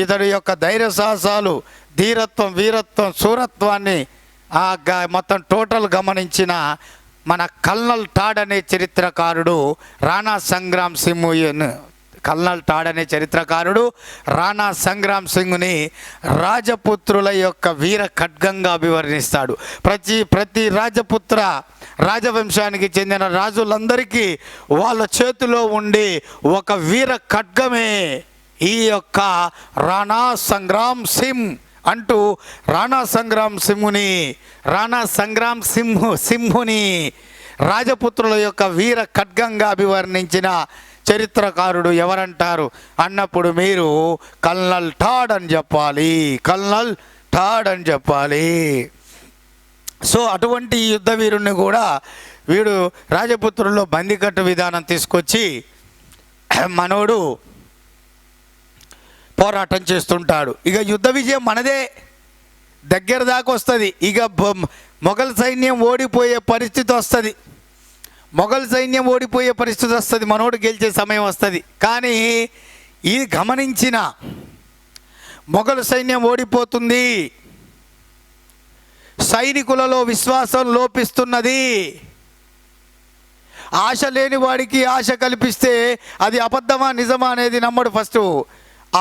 ఇతడు యొక్క ధైర్య సాహసాలు, ధీరత్వం, వీరత్వం, శూరత్వాన్ని మొత్తం టోటల్ గమనించిన మన కల్నల్ టాడ్ అనే చరిత్రకారుడు రాణా సంగ్రామ్ సింగ్ని రాజపుత్రుల యొక్క వీర ఖడ్గంగా అభివర్ణిస్తాడు. ప్రతి రాజవంశానికి చెందిన రాజులందరికీ వాళ్ళ చేతిలో ఉండి ఒక వీర ఖడ్గమే ఈ యొక్క రాణా సంగ్రామ్ సింగ్ అంటూ రాణా సంగ్రామ్ సింహుని రాజపుత్రుల యొక్క వీర ఖడ్గంగా అభివర్ణించిన చరిత్రకారుడు ఎవరంటారు అన్నప్పుడు మీరు కల్నల్ టాడ్ అని చెప్పాలి. సో అటువంటి యుద్ధ వీరుణ్ణి కూడా వీడు రాజపుత్రుల్లో బందికట్టు విధానం తీసుకొచ్చి మనోడు పోరాటం చేస్తుంటాడు. ఇక యుద్ధ విజయం మనదే, దగ్గర దాకా వస్తుంది. ఇక మొఘల్ సైన్యం ఓడిపోయే పరిస్థితి వస్తుంది, మనోడు గెలిచే సమయం వస్తుంది. కానీ ఇది గమనించిన మొఘల్ సైన్యం ఓడిపోతుంది, సైనికులలో విశ్వాసం లోపిస్తున్నది. ఆశ లేని వాడికి ఆశ కల్పిస్తే అది అబద్ధమా నిజమా అనేది నమ్మడు. ఫస్ట్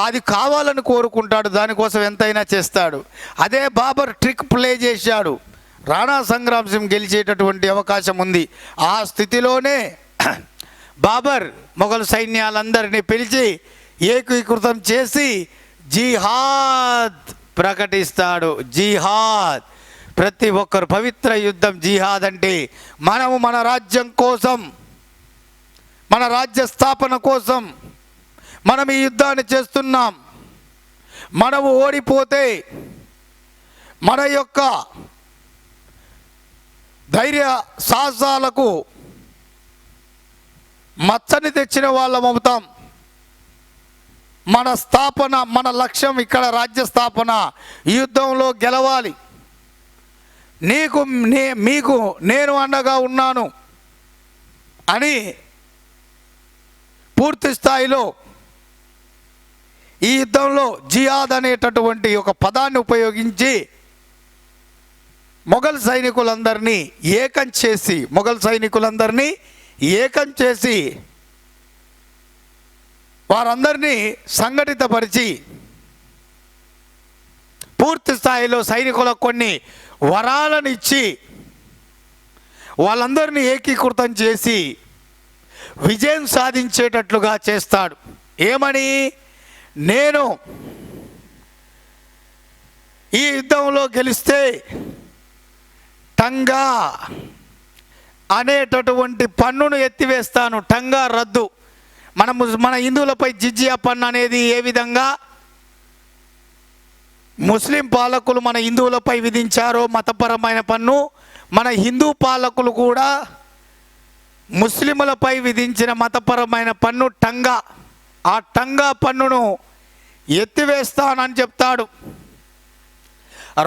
అది కావాలని కోరుకుంటాడు, దానికోసం ఎంతైనా చేస్తాడు. అదే బాబర్ ట్రిక్ ప్లే చేశాడు. రాణా సంగ్రామ్ సింగ్ గెలిచేటటువంటి అవకాశం ఉంది. ఆ స్థితిలోనే బాబర్ మొఘల్ సైన్యాలందరినీ పిలిచి ఏకీకృతం చేసి జిహాద్ ప్రకటిస్తాడు. జిహాద్, ప్రతి ఒక్కరు పవిత్ర యుద్ధం. జిహాద్ అంటే మనము మన రాజ్యం కోసం, మన రాజ్య స్థాపన కోసం మనం ఈ యుద్ధాన్ని చేస్తున్నాం. మనము ఓడిపోతే మన యొక్క ధైర్య సాహసాలకు మచ్చని తెచ్చిన వాళ్ళం అవుతాం. మన స్థాపన, మన లక్ష్యం ఇక్కడ రాజ్య స్థాపన, ఈ యుద్ధంలో గెలవాలి. మీకు నేను అండగా ఉన్నాను అని పూర్తి స్థాయిలో ఈ యుద్ధంలో జిహాద్ అనేటటువంటి ఒక పదాన్ని ఉపయోగించి మొఘల్ సైనికులందరినీ ఏకం చేసి వారందరినీ సంఘటితపరిచి పూర్తి స్థాయిలో సైనికులకు కొన్ని వరాలను ఇచ్చి వాళ్ళందరినీ ఏకీకృతం చేసి విజయం సాధించేటట్లుగా చేస్తాడు. ఏమని? నేను ఈ యుద్ధంలో గెలిస్తే టంగా అనేటటువంటి పన్నును ఎత్తివేస్తాను. టంగా రద్దు. మన హిందువులపై జిజియా పన్ను అనేది ఏ విధంగా ముస్లిం పాలకులు మన హిందువులపై విధించారో మతపరమైన పన్ను, మన హిందూ పాలకులు కూడా ముస్లిములపై విధించిన మతపరమైన పన్ను టంగా. ఆ టంగా పన్నును ఎత్తివేస్తానని చెప్తాడు.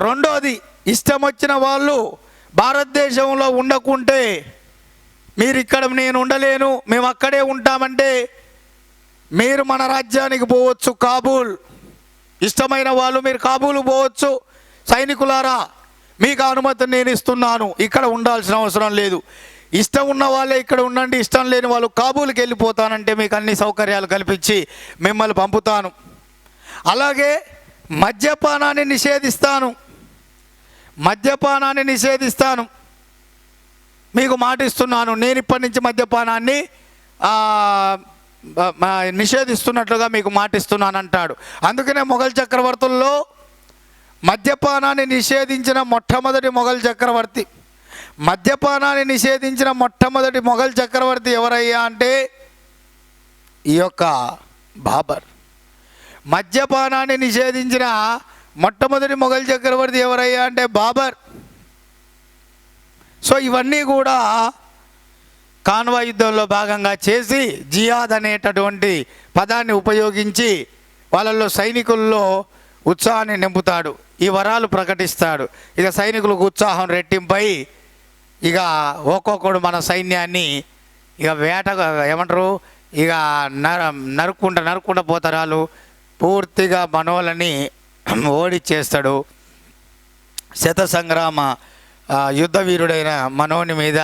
రెండోది, ఇష్టం వచ్చిన వాళ్ళు భారతదేశంలో ఉండకుంటే మీరు ఇక్కడ నేను ఉండలేను, మేము అక్కడే ఉంటామంటే మీరు మన రాజ్యానికి పోవచ్చు, కాబూల్. ఇష్టమైన వాళ్ళు మీరు కాబూలు పోవచ్చు. సైనికులారా, మీకు అనుమతి నేను ఇస్తున్నాను, ఇక్కడ ఉండాల్సిన అవసరం లేదు. ఇష్టం ఉన్న వాళ్ళే ఇక్కడ ఉండండి, ఇష్టం లేని వాళ్ళు కాబూల్కి వెళ్ళిపోతానంటే మీకు అన్ని సౌకర్యాలు కల్పించి మిమ్మల్ని పంపుతాను. అలాగే మద్యపానాన్ని నిషేధిస్తాను. మద్యపానాన్ని నిషేధిస్తాను, మీకు మాటిస్తున్నాను, నేను ఇప్పటి నుంచి మద్యపానాన్ని నిషేధిస్తున్నట్లుగా మీకు మాటిస్తున్నాను అంటాడు. అందుకనే మొఘల్ చక్రవర్తుల్లో మద్యపానాన్ని నిషేధించిన మొట్టమొదటి మొఘల్ చక్రవర్తి, మద్యపానాన్ని నిషేధించిన మొట్టమొదటి మొఘల్ చక్రవర్తి ఎవరయ్యా అంటే ఈ యొక్క బాబర్. మద్యపానాన్ని నిషేధించిన మొట్టమొదటి మొఘల్ చక్రవర్తి ఎవరయ్యా అంటే బాబర్. సో ఇవన్నీ కూడా కాన్వా యుద్ధంలో భాగంగా చేసి జియాద్ అనేటటువంటి పదాన్ని ఉపయోగించి వాళ్ళల్లో సైనికుల్లో ఉత్సాహాన్ని నింపుతాడు, ఈ వరాలు ప్రకటిస్తాడు. ఇక సైనికులకు ఉత్సాహం రెట్టింపై ఇక ఒక్కొక్కడు మన సైన్యాన్ని ఇక వేట ఏమంటారు ఇక నరుక్కుంటూ పోతారు. పూర్తిగా మనోళ్ళని ఓడిచ్చేస్తాడు. శత సంగ్రామ యుద్ధ వీరుడైన మనోని మీద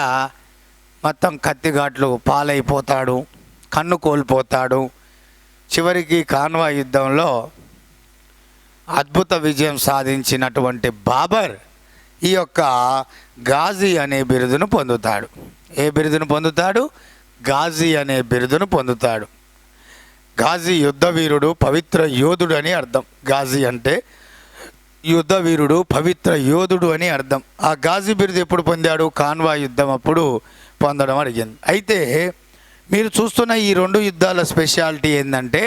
మొత్తం కత్తిఘాట్లు పాలైపోతాడు, కన్ను కోల్పోతాడు. చివరికి కాన్వా యుద్ధంలో అద్భుత విజయం సాధించినటువంటి బాబర్ ఈ యొక్క గాజీ అనే బిరుదును పొందుతాడు. ఏ బిరుదును పొందుతాడు? గాజీ అనే బిరుదును పొందుతాడు. గాజీ యుద్ధ వీరుడు, పవిత్ర యోధుడు అని అర్థం. గాజీ అంటే యుద్ధ వీరుడు, పవిత్ర యోధుడు అని అర్థం. ఆ గాజీ బిరుదు ఎప్పుడు పొందాడు? కాన్వా యుద్ధం అప్పుడు పొందడం అడిగింది. అయితే మీరు చూస్తున్న ఈ రెండు యుద్ధాల స్పెషాలిటీ ఏంటంటే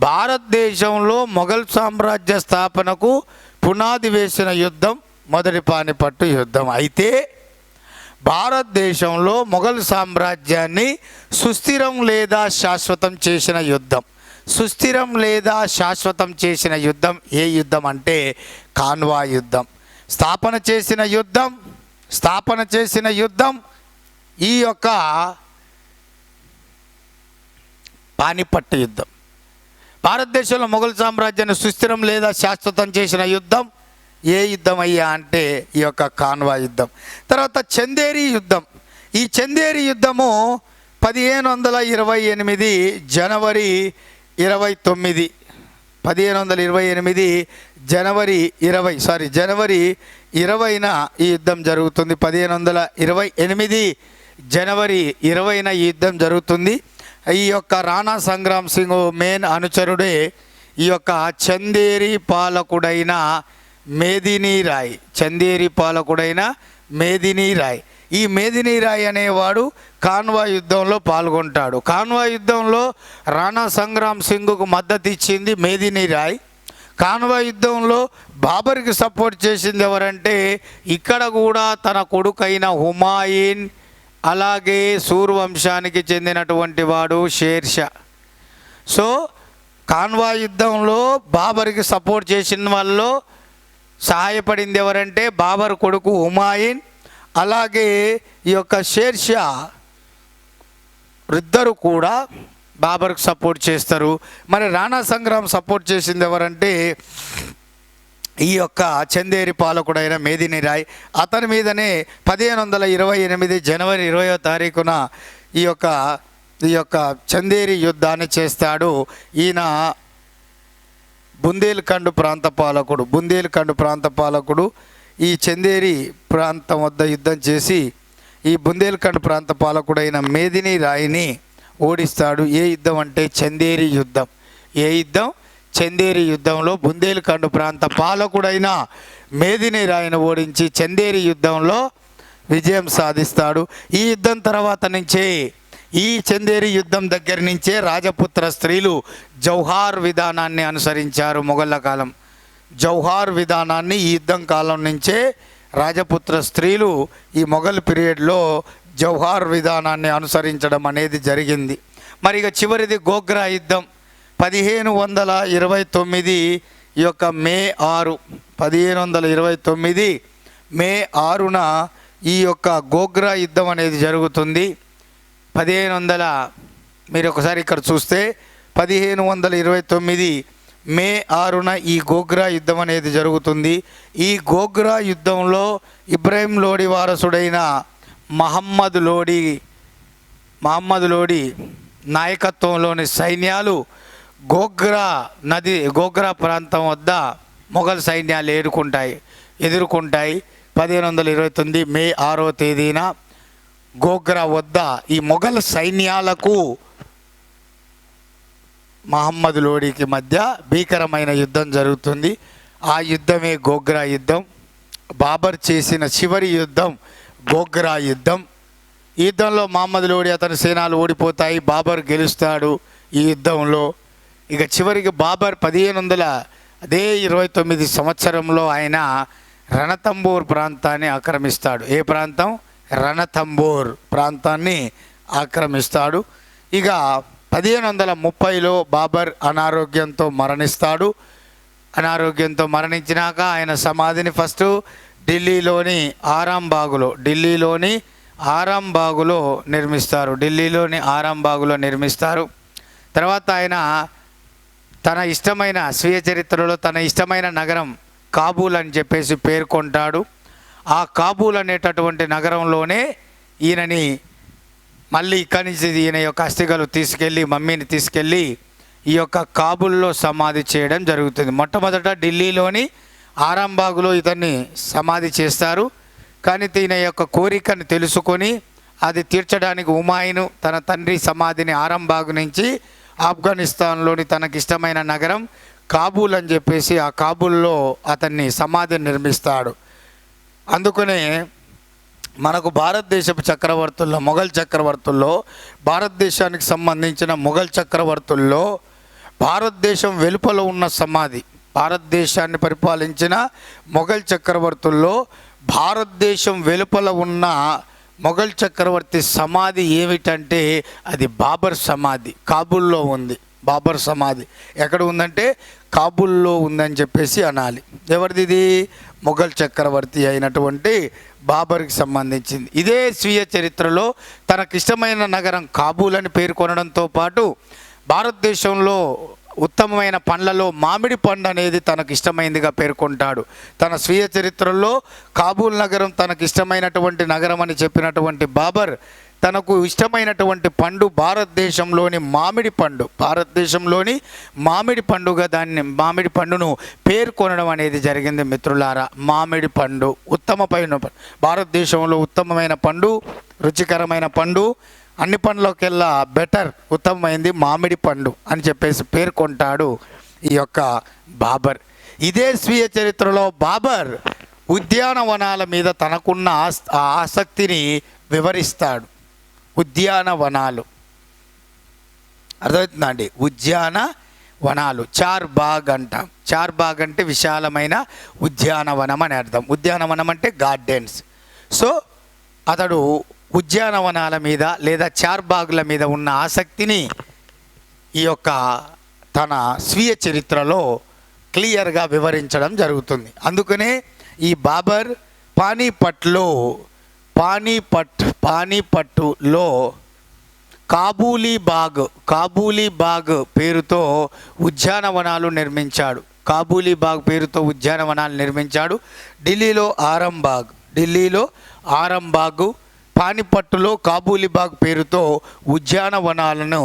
భారతదేశంలో మొఘల్ సామ్రాజ్య స్థాపనకు పునాది వేసిన యుద్ధం మొదటి పానిపట్టు యుద్ధం. అయితే భారతదేశంలో మొఘల్ సామ్రాజ్యాన్ని సుస్థిరం లేదా శాశ్వతం చేసిన యుద్ధం, సుస్థిరం లేదా శాశ్వతం చేసిన యుద్ధం ఏ యుద్ధం అంటే కాన్వా యుద్ధం. స్థాపన చేసిన యుద్ధం ఈ యొక్క పానిపట్టు యుద్ధం. భారతదేశంలో మొఘల్ సామ్రాజ్యాన్ని సుస్థిరం లేదా శాశ్వతం చేసిన యుద్ధం ఏ యుద్ధం అయ్యా అంటే ఈ యొక్క కాన్వా యుద్ధం. తర్వాత చందేరి యుద్ధం. ఈ చందేరి యుద్ధము 1528 జనవరి 29 జనవరి 20న ఈ యుద్ధం జరుగుతుంది. 1528 జనవరి 20న ఈ యుద్ధం జరుగుతుంది. ఈ యొక్క రాణా సంగ్రామ్ సింగ్ మెయిన్ అనుచరుడే ఈ యొక్క చందేరి పాలకుడైన మేదినీ రాయ్. ఈ మేదినీ రాయ్ అనేవాడు కాన్వా యుద్ధంలో పాల్గొంటాడు. కాన్వా యుద్ధంలో రాణా సంగ్రామ్ సింగ్కు మద్దతు ఇచ్చింది మేదినీ రాయ్. కాన్వా యుద్ధంలో బాబర్కి సపోర్ట్ చేసింది ఎవరంటే ఇక్కడ కూడా తన కొడుకైన హుమాయూన్, అలాగే సూర్వంశానికి చెందినటువంటి వాడు షేర్షా. సో కాన్వా యుద్ధంలో బాబర్కి సపోర్ట్ చేసిన వాళ్ళలో సహాయపడింది ఎవరంటే బాబర్ కొడుకు హుమాయూన్, అలాగే ఈ యొక్క షేర్షా. ఇద్దరు కూడా బాబర్కు సపోర్ట్ చేస్తారు. మరి రాణా సంగ్రామ్ సపోర్ట్ చేసింది ఎవరంటే ఈ యొక్క చందేరి పాలకుడైన మేదినీ రాయ్. అతని మీదనే 1528 జనవరి 20వ తారీఖున ఈ యొక్క చందేరి యుద్ధాన్ని చేస్తాడు. ఈయన బుందేల్ఖండ్ ప్రాంత పాలకుడు ఈ చందేరి ప్రాంతం వద్ద యుద్ధం చేసి ఈ బుందేల్ఖండ్ ప్రాంత పాలకుడైన మేదినీ రాయ్ని ఓడిస్తాడు. ఏ యుద్ధం అంటే చందేరి యుద్ధం. ఏ యుద్ధం? చందేరి యుద్ధంలో బుందేల్ఖండ్ ప్రాంత పాలకుడైన మేదినీ రాయ్ను ఓడించి చందేరి యుద్ధంలో విజయం సాధిస్తాడు. ఈ యుద్ధం తర్వాత నుంచే, ఈ చందేరి యుద్ధం దగ్గర నుంచే రాజపుత్ర స్త్రీలు జౌహార్ విధానాన్ని అనుసరించారు. మొఘళ్ళ కాలం జౌహార్ విధానాన్ని ఈ యుద్ధం కాలం నుంచే రాజపుత్ర స్త్రీలు ఈ మొఘల్ పీరియడ్లో జౌహార్ విధానాన్ని అనుసరించడం అనేది జరిగింది. మరి ఇక చివరిది గోగ్రా యుద్ధం 1529 ఈ యొక్క మే 6 1529 మే 6న ఈ యొక్క గోగ్రా యుద్ధం అనేది జరుగుతుంది. 1500 మీరు ఒకసారి ఇక్కడ చూస్తే 1529 మే 6న ఈ గోగ్రా యుద్ధం అనేది జరుగుతుంది. ఈ గోగ్రా యుద్ధంలో ఇబ్రాహిం లోడి వారసుడైన మహమ్మద్ లోడి నాయకత్వంలోని సైన్యాలు గోగ్రా ప్రాంతం వద్ద మొఘల్ సైన్యాలు ఏరుకుంటాయి. ఎదుర్కొంటాయి. 1529 మే 6వ తేదీన గోగ్రా వద్ద ఈ మొఘల్ సైన్యాలకు మహమ్మద్ లోడికి మధ్య భీకరమైన యుద్ధం జరుగుతుంది. ఆ యుద్ధమే గోగ్రా యుద్ధం. బాబర్ చేసిన చివరి యుద్ధం గోగ్రా యుద్ధం. ఈ యుద్ధంలో మహమ్మద్ లోడి అతని సేనాలు ఓడిపోతాయి, బాబర్ గెలుస్తాడు ఈ యుద్ధంలో. ఇక చివరికి బాబర్ 1529 సంవత్సరంలో ఆయన రణతంబోర్ ప్రాంతాన్ని ఆక్రమిస్తాడు. ఏ ప్రాంతం? రణతంబోర్ ప్రాంతాన్ని ఆక్రమిస్తాడు. ఇక 1530లో బాబర్ అనారోగ్యంతో మరణిస్తాడు. అనారోగ్యంతో మరణించినాక ఆయన సమాధిని ఫస్ట్ ఢిల్లీలోని ఆరాంబాగులో నిర్మిస్తారు. తర్వాత ఆయన తన ఇష్టమైన స్వీయ చరిత్రలో తన ఇష్టమైన నగరం కాబూల్ అని చెప్పేసి పేర్కొంటాడు. ఆ కాబూల్ అనేటటువంటి నగరంలోనే ఈయనని మళ్ళీ ఇక్కడి నుంచి ఈయన యొక్క అస్థికలు తీసుకెళ్ళి మమ్మీని తీసుకెళ్ళి ఈ యొక్క కాబూల్లో సమాధి చేయడం జరుగుతుంది. మొట్టమొదట ఢిల్లీలోని ఆరాంబాగులో ఇతన్ని సమాధి చేస్తారు. కానీ ఈయన యొక్క కోరికను తెలుసుకొని అది తీర్చడానికి హుమాయూన్ తన తండ్రి సమాధిని ఆరాంబాగు నుంచి ఆఫ్ఘనిస్తాన్లోని తనకిష్టమైన నగరం కాబూల్ అని చెప్పేసి ఆ కాబూల్లో అతన్ని సమాధిని నిర్మిస్తాడు. అందుకనే మనకు భారతదేశపు చక్రవర్తుల్లో మొఘల్ చక్రవర్తుల్లో భారతదేశానికి సంబంధించిన మొఘల్ చక్రవర్తుల్లో భారతదేశం వెలుపల ఉన్న సమాధి, భారతదేశాన్ని పరిపాలించిన మొఘల్ చక్రవర్తుల్లో భారతదేశం వెలుపల ఉన్న మొఘల్ చక్రవర్తి సమాధి ఏమిటంటే అది బాబర్ సమాధి. కాబూల్లో ఉంది బాబర్ సమాధి. ఎక్కడ ఉందంటే కాబూల్లో ఉందని చెప్పేసి అనాలి. ఎవరిది ఇది? మొఘల్ చక్రవర్తి అయినటువంటి బాబర్కి సంబంధించింది. ఇదే స్వీయ చరిత్రలో తనకిష్టమైన నగరం కాబూల్ అని పేర్కొనడంతో పాటు భారతదేశంలో ఉత్తమమైన పండ్లలో మామిడి పండు అనేది తనకు ఇష్టమైనదిగా పేర్కొంటాడు. తన స్వీయ చరిత్రలో కాబూల్ నగరం తనకు ఇష్టమైనటువంటి నగరం అని చెప్పినటువంటి బాబర్ తనకు ఇష్టమైనటువంటి పండు భారతదేశంలోని మామిడి పండుగ మామిడి పండును పేర్కొనడం అనేది జరిగింది. మిత్రులారా, మామిడి పండు ఉత్తమమైన భారతదేశంలో ఉత్తమమైన పండు, రుచికరమైన పండు, అన్ని పండ్లకెల్లా బెటర్ ఉత్తమమైంది మామిడి పండు అని చెప్పేసి పేర్కొంటాడు ఈ యొక్క బాబర్. ఇదే స్వీయ చరిత్రలో బాబర్ ఉద్యానవనాల మీద తనకున్న ఆసక్తిని వివరిస్తాడు. ఉద్యానవనాలు అర్థమవుతుందండి? ఉద్యానవనాలు చార్ బాగ్ అంటాం. చార్ బాగ్ అంటే విశాలమైన ఉద్యానవనం అని అర్థం. ఉద్యానవనం అంటే గార్డెన్స్. సో అతడు ఉద్యానవనాల మీద లేదా చార్ బాగుల మీద ఉన్న ఆసక్తిని ఈ యొక్క తన స్వీయ చరిత్రలో క్లియర్గా వివరించడం జరుగుతుంది. అందుకనే ఈ బాబర్ పానీపట్టులో కాబూలీ బాగ్ పేరుతో ఉద్యానవనాలు నిర్మించాడు. ఢిల్లీలో ఆరంబాగు, పానిపట్టులో కాబూలీబాగ్ పేరుతో ఉద్యానవనాలను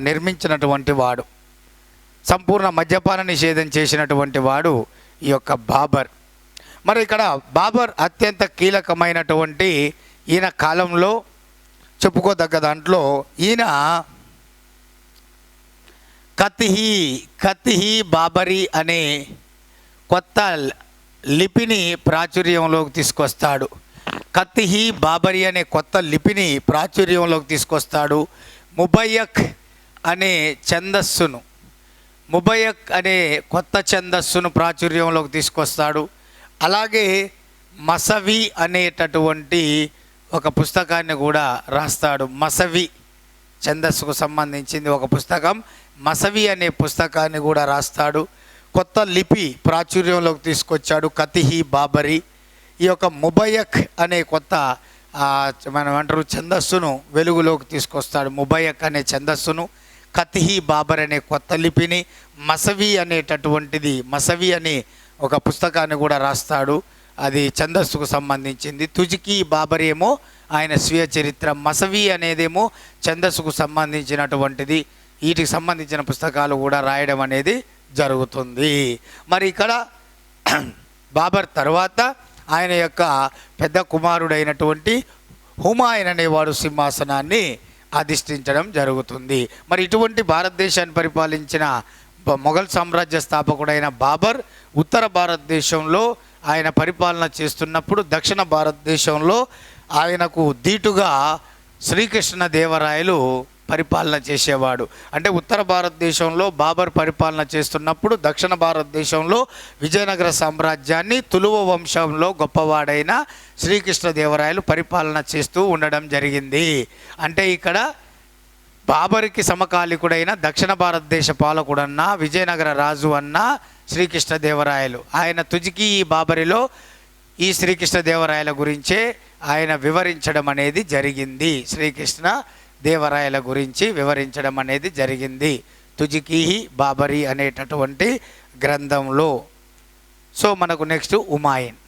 నిర్మించినటువంటి వాడు. సంపూర్ణ మద్యపాన నిషేధం చేసినటువంటి వాడు ఈ యొక్క బాబర్. మరి ఇక్కడ బాబర్ అత్యంత కీలకమైనటువంటి ఈయన కాలంలో చెప్పుకోదగ్గ దాంట్లో ఈయన కత్హీ బాబరీ అనే కొత్త లిపిని ప్రాచుర్యంలోకి తీసుకొస్తాడు. కత్హీ బాబరీ అనే కొత్త లిపిని ప్రాచుర్యంలోకి తీసుకొస్తాడు. ముబయ్యక్ అనే కొత్త ఛందస్సును ప్రాచుర్యంలోకి తీసుకొస్తాడు. అలాగే మసవి అనేటటువంటి ఒక పుస్తకాన్ని కూడా రాస్తాడు. మసవి ఛందస్సుకు సంబంధించింది ఒక పుస్తకం, మసవి అనే పుస్తకాన్ని కూడా రాస్తాడు. కొత్త లిపి ప్రాచుర్యంలోకి తీసుకొచ్చాడు కత్హీ బాబరీ. ఈ యొక్క ముబయ్యక్ అనే కొత్త ఛందస్సును వెలుగులోకి తీసుకొస్తాడు. ముబయ్యక్ అనే ఛందస్సును, కత్హీ బాబర్ అనే కొత్త లిపిని, మసవి అనే ఒక పుస్తకాన్ని కూడా రాస్తాడు. అది ఛందస్సుకు సంబంధించింది. తుజికీ బాబర్ ఏమో ఆయన స్వీయ చరిత్ర, మసవి అనేదేమో ఛందస్సుకు సంబంధించినటువంటిది. వీటికి సంబంధించిన పుస్తకాలు కూడా రాయడం అనేది జరుగుతుంది. మరి ఇక్కడ బాబర్ తర్వాత ఆయన యొక్క పెద్ద కుమారుడైనటువంటి హుమాయూన్ అనేవాడు సింహాసనాన్ని అధిష్ఠించడం జరుగుతుంది. మరి ఇటువంటి భారతదేశాన్ని పరిపాలించిన మొఘల్ సామ్రాజ్య స్థాపకుడైన బాబర్ ఉత్తర భారతదేశంలో ఆయన పరిపాలన చేస్తున్నప్పుడు దక్షిణ భారతదేశంలో ఆయనకు దీటుగా శ్రీకృష్ణదేవరాయలు పరిపాలన చేసేవాడు. అంటే ఉత్తర భారతదేశంలో బాబర్ పరిపాలన చేస్తున్నప్పుడు దక్షిణ భారతదేశంలో విజయనగర సామ్రాజ్యాన్ని తులువ వంశంలో గొప్పవాడైన శ్రీకృష్ణదేవరాయలు పరిపాలన చేస్తూ ఉండడం జరిగింది. అంటే ఇక్కడ బాబర్కి సమకాలికుడైన దక్షిణ భారతదేశ పాలకుడన్నా విజయనగర రాజు అన్న శ్రీకృష్ణదేవరాయలు. ఆయన తుజికి ఈ బాబరిలో ఈ శ్రీకృష్ణదేవరాయల గురించే ఆయన వివరించడం అనేది జరిగింది. శ్రీకృష్ణ దేవరాయల గురించి వివరించడం అనేది జరిగింది తుజికి బాబరి అనేటటువంటి గ్రంథంలో. సో మనకు నెక్స్ట్ హుమాయూన్.